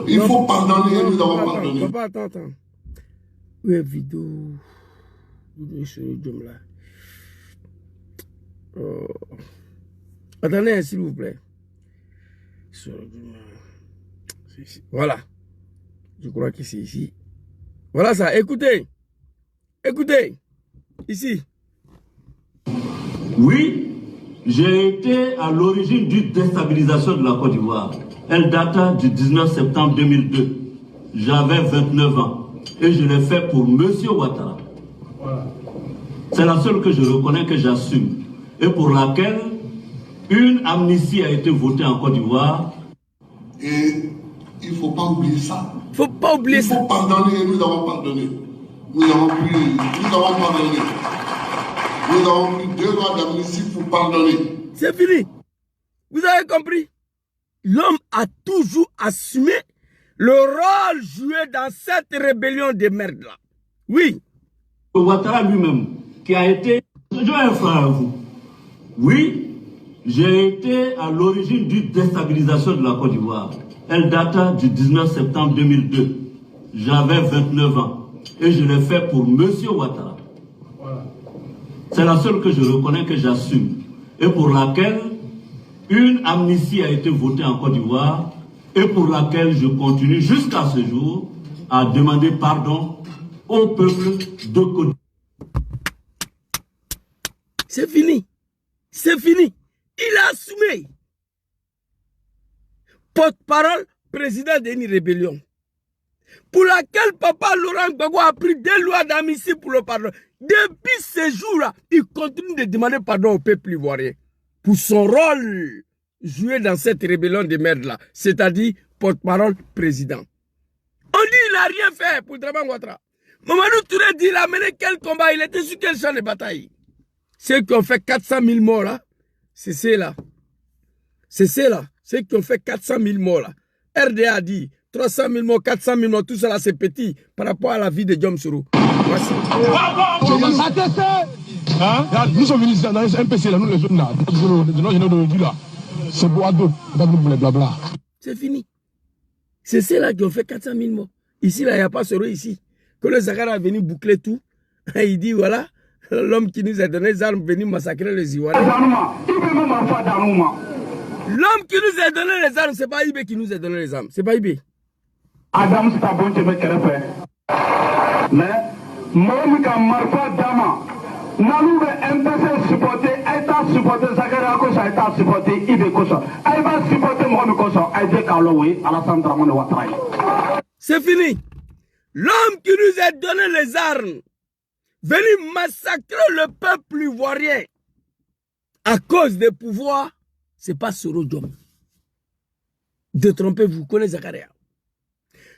S9: Il faut pardonner, nous avons pardonné.
S1: Papa, attends. Oui, vidéo. Vidéo sur le Djom là. Attendez, s'il vous plaît. Voilà. Je crois que c'est ici. Voilà ça. Écoutez. Écoutez. Ici.
S4: Oui, j'ai été à l'origine d'une déstabilisation de la Côte d'Ivoire. Elle data du 19 septembre 2002. J'avais 29 ans. Et je l'ai fait pour M. Ouattara. C'est la seule que je reconnais, que j'assume. Et pour laquelle une amnistie a été votée en Côte d'Ivoire.
S9: Et il ne faut pas oublier ça.
S1: Il ne faut pas oublier ça.
S9: Il faut pardonner, nous avons pardonné. Nous avons pardonné. Nous avons pris 2 mois d'amnistie pour pardonner.
S1: C'est fini. Vous avez compris? L'homme a toujours assumé le rôle joué dans cette rébellion de merde là. Oui.
S4: Ouattara lui-même, qui a été... Je vais un frère à vous. Oui, j'ai été à l'origine d'une déstabilisation de la Côte d'Ivoire. Elle data du 19 septembre 2002. J'avais 29 ans. Et je l'ai fait pour M. Ouattara. C'est la seule que je reconnais, que j'assume. Et pour laquelle une amnistie a été votée en Côte d'Ivoire. Et pour laquelle je continue jusqu'à ce jour à demander pardon au peuple de Côte d'Ivoire.
S1: C'est fini. C'est fini. Il a assumé. Porte-parole, président d'une rébellion. Pour laquelle Papa Laurent Gbagbo a pris 2 lois d'amnistie pour le pardon. Depuis ce jour-là, il continue de demander pardon au peuple ivoirien. Pour son rôle joué dans cette rébellion de merde-là. C'est-à-dire porte-parole, président. On dit qu'il n'a rien fait pour Draman Ouattara. Mamadou Touré dit il a mené quel combat, il était sur quel champ de bataille. Ceux qui ont fait 400 000 morts là, c'est ceux-là. C'est ceux-là. Ceux qui ont fait 400 000 morts là. RDA a dit 300 000 morts, 400 000 morts, tout ça là c'est petit par rapport à la vie de Djom Soro. Voici.
S10: Hein? Nous sommes venus dans un MPC là, nous les jeunes là, là. C'est Boado, blabla.
S1: C'est fini. C'est ceux-là qui ont fait 400 000 morts. Ici, là, il n'y a pas Soro ici. Que le Zagara est venu boucler tout. Il dit, voilà, l'homme qui nous a donné les armes venu massacrer les Ivoiriens. L'homme qui nous a donné les armes, ce n'est pas Ibé qui nous a donné les armes. Ce n'est pas Ibé.
S8: Adam, c'est pas bon, tu me crèves. Mais, moi, je Dama. Nalou MPC supporté, Aïta supporté, Zagara Kosa, Aïta supporté, Ibe Kosa. Aïba supporté, Mohamed Kosa, Aïdé Kaloui, Alassane Dramane Ouattara.
S1: C'est fini. L'homme qui nous a donné les armes, venu massacrer le peuple ivoirien à cause des pouvoirs, c'est pas Sorodom. Détrompez-vous, connaissez Zakaria.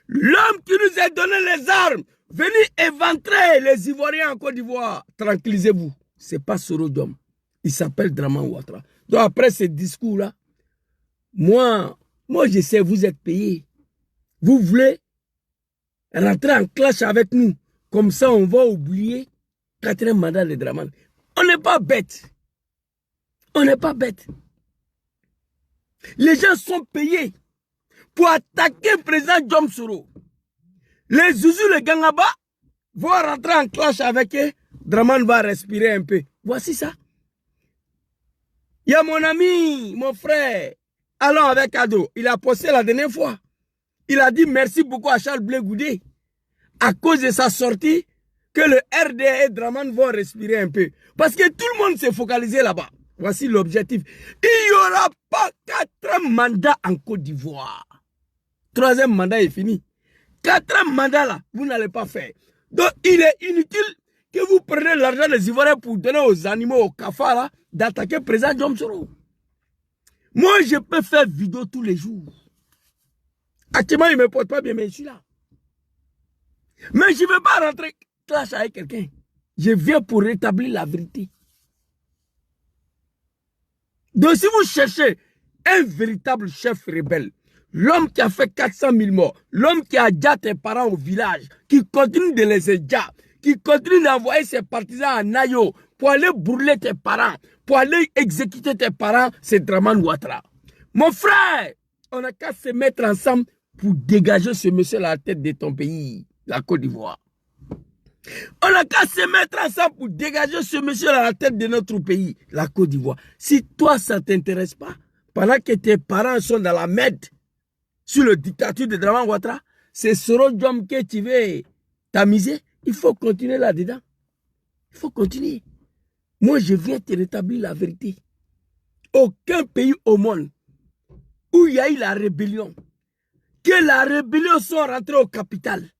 S1: L'homme qui nous a donné les armes, venu éventrer les Ivoiriens en Côte d'Ivoire, tranquillisez-vous, c'est pas Sorodom. Il s'appelle Draman Ouattara. Donc après ce discours-là, moi je sais, vous êtes payés. Vous voulez rentrer en clash avec nous. Comme ça, on va oublier 4e mandat de Draman. On n'est pas bête. On n'est pas bête. Les gens sont payés pour attaquer le président Djom Soro. Les Zouzou, les Gangaba vont rentrer en clash avec eux. Draman va respirer un peu. Voici ça. Il y a mon ami, mon frère, allons avec Ado. Il a posté la dernière fois. Il a dit merci beaucoup à Charles Blé Goudé. À cause de sa sortie, que le RDA et Draman vont respirer un peu. Parce que tout le monde s'est focalisé là-bas. Voici l'objectif. Il n'y aura pas 4 mandats en Côte d'Ivoire. 3e mandat est fini. 4 mandats là, vous n'allez pas faire. Donc il est inutile que vous preniez l'argent des Ivoiriens pour donner aux animaux, aux cafards d'attaquer le président Djom Soro. Moi, je peux faire vidéo tous les jours. Actuellement, il ne me porte pas bien, mais je suis là. Mais je ne veux pas rentrer clash avec quelqu'un. Je viens pour rétablir la vérité. Donc, si vous cherchez un véritable chef rebelle, l'homme qui a fait 400 000 morts, l'homme qui a déjà tes parents au village, qui continue de les aider, qui continue d'envoyer ses partisans à Nayo pour aller brûler tes parents, pour aller exécuter tes parents, c'est Draman Ouattara. Mon frère, on n'a qu'à se mettre ensemble pour dégager ce monsieur à la tête de ton pays, la Côte d'Ivoire. On n'a qu'à se mettre ensemble pour dégager ce monsieur à la tête de notre pays, la Côte d'Ivoire. Si toi, ça ne t'intéresse pas, pendant que tes parents sont dans la merde, sur la dictature de Draman Ouattara, c'est Soro Djom que tu veux t'amuser. Il faut continuer là-dedans. Il faut continuer. Moi, je viens te rétablir la vérité. Aucun pays au monde où il y a eu la rébellion, que la rébellion soit rentrée au capital,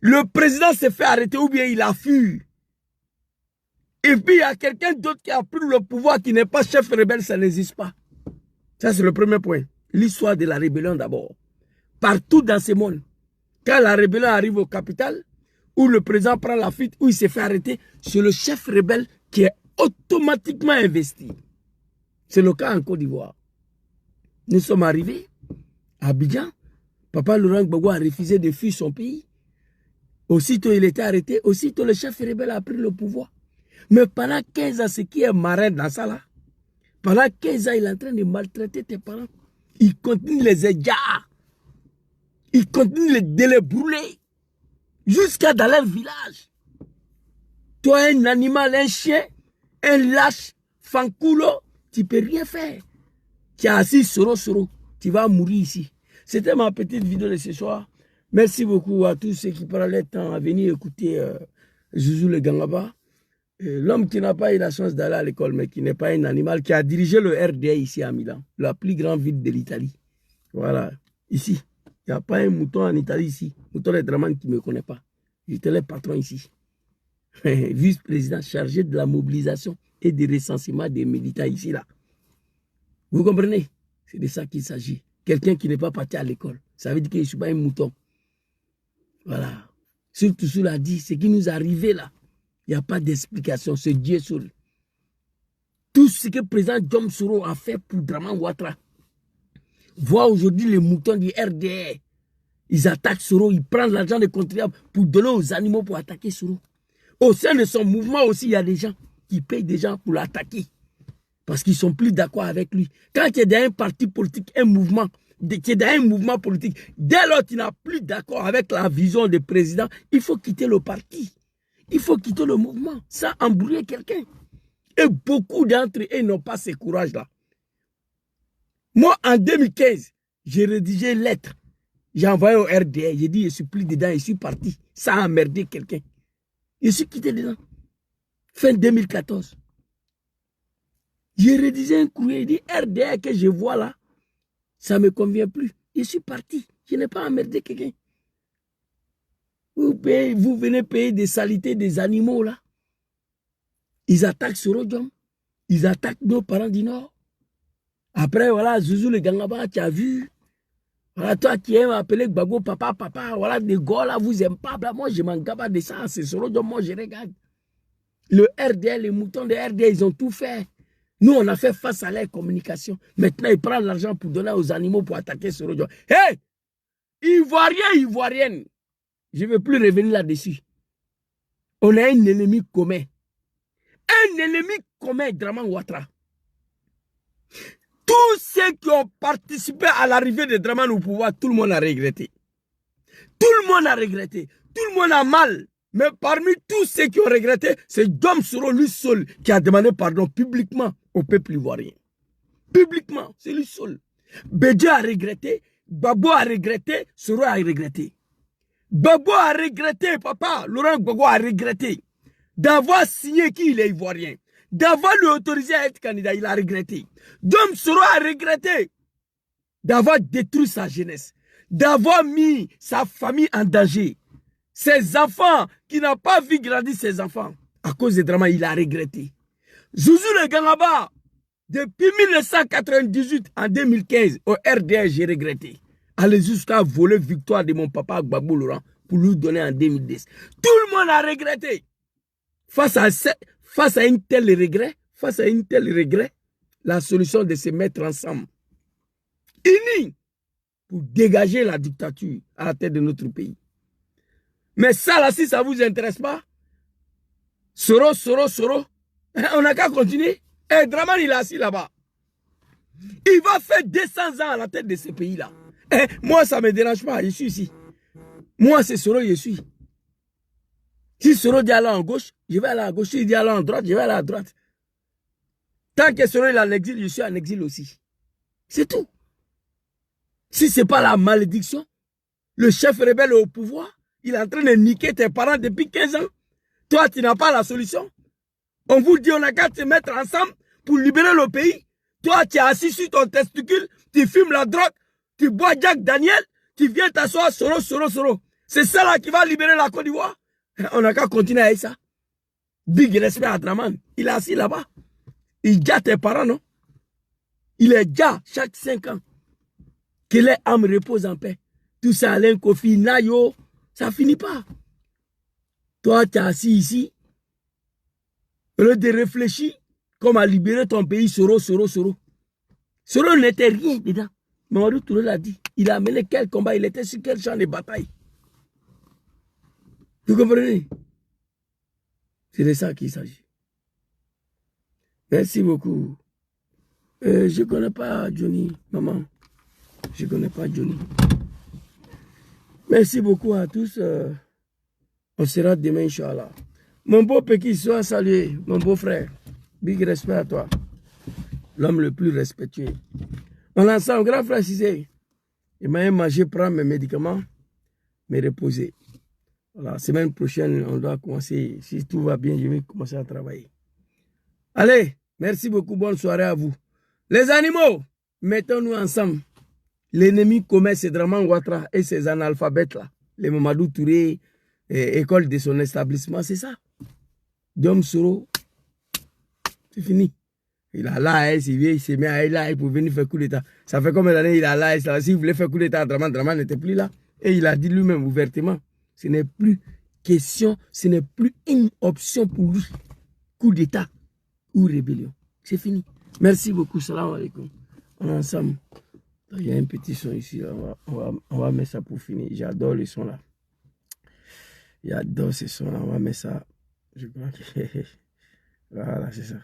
S1: le président s'est fait arrêter ou bien il a fui. Et puis il y a quelqu'un d'autre qui a pris le pouvoir qui n'est pas chef rebelle, ça n'existe pas. Ça, c'est le premier point. L'histoire de la rébellion d'abord. Partout dans ce monde, quand la rébellion arrive au capital, où le président prend la fuite, où il s'est fait arrêter, c'est le chef rebelle qui est automatiquement investi. C'est le cas en Côte d'Ivoire. Nous sommes arrivés à Abidjan. Papa Laurent Gbagbo a refusé de fuir son pays. Aussitôt il était arrêté, aussitôt le chef rebelle a pris le pouvoir. Mais pendant 15 ans, ce qui est marin dans ça là, pendant 15 ans, il est en train de maltraiter tes parents. Il continue de les aider. Il continue de les brûler. Jusqu'à dans leur village. Toi, un animal, un chien, un lâche, fanculo, tu ne peux rien faire. Tu as assis Soro, tu vas mourir ici. C'était ma petite vidéo de ce soir. Merci beaucoup à tous ceux qui prennent le temps à venir écouter Zouzou le Gangaba. L'homme qui n'a pas eu la chance d'aller à l'école, mais qui n'est pas un animal, qui a dirigé le RDA ici à Milan, la plus grande ville de l'Italie. Voilà, ici. Il n'y a pas un mouton en Italie ici. Mouton de Draman qui ne me connaît pas. J'étais le patron ici. Vice-président chargé de la mobilisation et du recensement des militants ici, là. Vous comprenez? C'est de ça qu'il s'agit. Quelqu'un qui n'est pas parti à l'école. Ça veut dire que je ne suis pas un mouton. Voilà. Surtout cela dit, ce qui nous est arrivé là, il n'y a pas d'explication. C'est Dieu seul. Tout ce que le président Djom Soro a fait pour Draman Ouattara. Voir aujourd'hui les moutons du RDA. Ils attaquent Soro, ils prennent l'argent des contribuables pour donner aux animaux pour attaquer Soro. Au sein de son mouvement aussi, il y a des gens qui payent des gens pour l'attaquer. Parce qu'ils ne sont plus d'accord avec lui. Quand tu es dans un parti politique, un mouvement, tu es dans un mouvement politique, dès lors tu n'as plus d'accord avec la vision du président, il faut quitter le parti. Il faut quitter le mouvement sans embrouiller quelqu'un. Et beaucoup d'entre eux n'ont pas ce courage-là. Moi, en 2015, j'ai rédigé une lettre. J'ai envoyé au RDA. J'ai dit, je ne suis plus dedans, je suis parti. Ça a emmerdé quelqu'un. Je suis quitté dedans. Fin 2014. J'ai rédigé un courrier. Il dit, RDA que je vois là, ça ne me convient plus. Je suis parti. Je n'ai pas emmerdé quelqu'un. Vous venez payer des saletés des animaux là. Ils attaquent Soro Djom. Ils attaquent nos parents du Nord. Après, voilà, Zouzou le Gangaba, tu as vu. Voilà, toi qui aimes appeler Gbagbo papa, voilà, des gars là, vous n'aimez pas. Moi, je m'en gabe de ça. C'est Soro Djom, moi, je regarde. Le RDA, les moutons de RDA, ils ont tout fait. Nous, on a fait face à leur communication. Maintenant, ils prennent l'argent pour donner aux animaux pour attaquer Soro Djom. Hé! Ivoirien, Ivoirienne. Je ne veux plus revenir là-dessus. On a un ennemi commun. Un ennemi commun, Draman Ouattara. Tous ceux qui ont participé à l'arrivée de Dramane au pouvoir, tout le monde a regretté. Tout le monde a regretté. Tout le monde a mal. Mais parmi tous ceux qui ont regretté, c'est Dom Soro lui seul qui a demandé pardon publiquement au peuple ivoirien. Publiquement, c'est lui seul. Bédié a regretté, Babo a regretté, Soro a regretté. Babo a regretté, papa, Laurent Gbagbo a regretté d'avoir signé qu'il est ivoirien, d'avoir lui autorisé à être candidat, il a regretté. Dom Soro a regretté d'avoir détruit sa jeunesse, d'avoir mis sa famille en danger. Ses enfants, qui n'ont pas vu grandir ses enfants, à cause des dramas, il a regretté. Zouzou le Gangaba, depuis 1998 en 2015, au RDR, j'ai regretté. Aller jusqu'à voler victoire de mon papa Gbagbo Laurent pour lui donner en 2010. Tout le monde a regretté. Face à un tel regret, la solution de se mettre ensemble, unis, pour dégager la dictature à la tête de notre pays. Mais ça, là, si ça ne vous intéresse pas, Soro, on n'a qu'à continuer. Et Dramane, il est assis là-bas. Il va faire 200 ans à la tête de ce pays-là. Moi, ça ne me dérange pas, je suis ici. Moi, c'est Soro, je suis. Si Soro dit aller en gauche, je vais aller à gauche. Si dit aller en droite, je vais aller à droite. Tant que Soro est en exil, je suis en exil aussi. C'est tout. Si ce n'est pas la malédiction, le chef rebelle est au pouvoir, il est en train de niquer tes parents depuis 15 ans. Toi, tu n'as pas la solution. On vous dit, on a qu'à se mettre ensemble pour libérer le pays. Toi, tu es assis sur ton testicule, tu fumes la drogue, tu bois Jack Daniel, tu viens t'asseoir Soro. C'est ça là qui va libérer la Côte d'Ivoire. On n'a qu'à continuer avec ça. Big respect à Dramane. Il est assis là-bas. Il dit à tes parents, non? Il est déjà chaque 5 ans. Que les âmes reposent en paix. Tout ça, Alain Kofi, Nayo, ça finit pas. Toi, tu es assis ici. Au lieu de réfléchir comme à libérer ton pays, Soro. Soro n'était rien dedans. Mamadou Touré l'a dit. Il a mené quel combat, il était sur quel champ de bataille. Vous comprenez? C'est de ça qu'il s'agit. Merci beaucoup. Je ne connais pas Johnny, maman. Je ne connais pas Johnny. Merci beaucoup à tous. On sera demain, Inch'Allah. Mon beau Péki, sois salué, mon beau frère. Big respect à toi. L'homme le plus respectueux. On a ensemble, grand frère Cissé. Il m'a mangé, prendre mes médicaments, me reposer. Voilà, semaine prochaine, on doit commencer. Si tout va bien, je vais commencer à travailler. Allez, merci beaucoup. Bonne soirée à vous. Les animaux, mettons-nous ensemble. L'ennemi commet c'est Dramane Ouattara et ses analphabètes-là. Les Mamadou Touré, école de son établissement, c'est ça. Dom Soro, c'est fini. Il a l'AS, il s'est mis à l'AS pour venir faire coup d'État. Ça fait combien d'années il a l'AS? S'il voulait faire coup d'État à Dramane n'était plus là. Et il a dit lui-même ouvertement. Ce n'est plus question, ce n'est plus une option pour lui. Coup d'État ou rébellion. C'est fini. Merci beaucoup. Salam alaikum. On est ensemble. Il y a un petit son ici. On va mettre ça pour finir. J'adore les sons là. J'adore ces sons là. On va mettre ça. Je crois que... Voilà, c'est ça.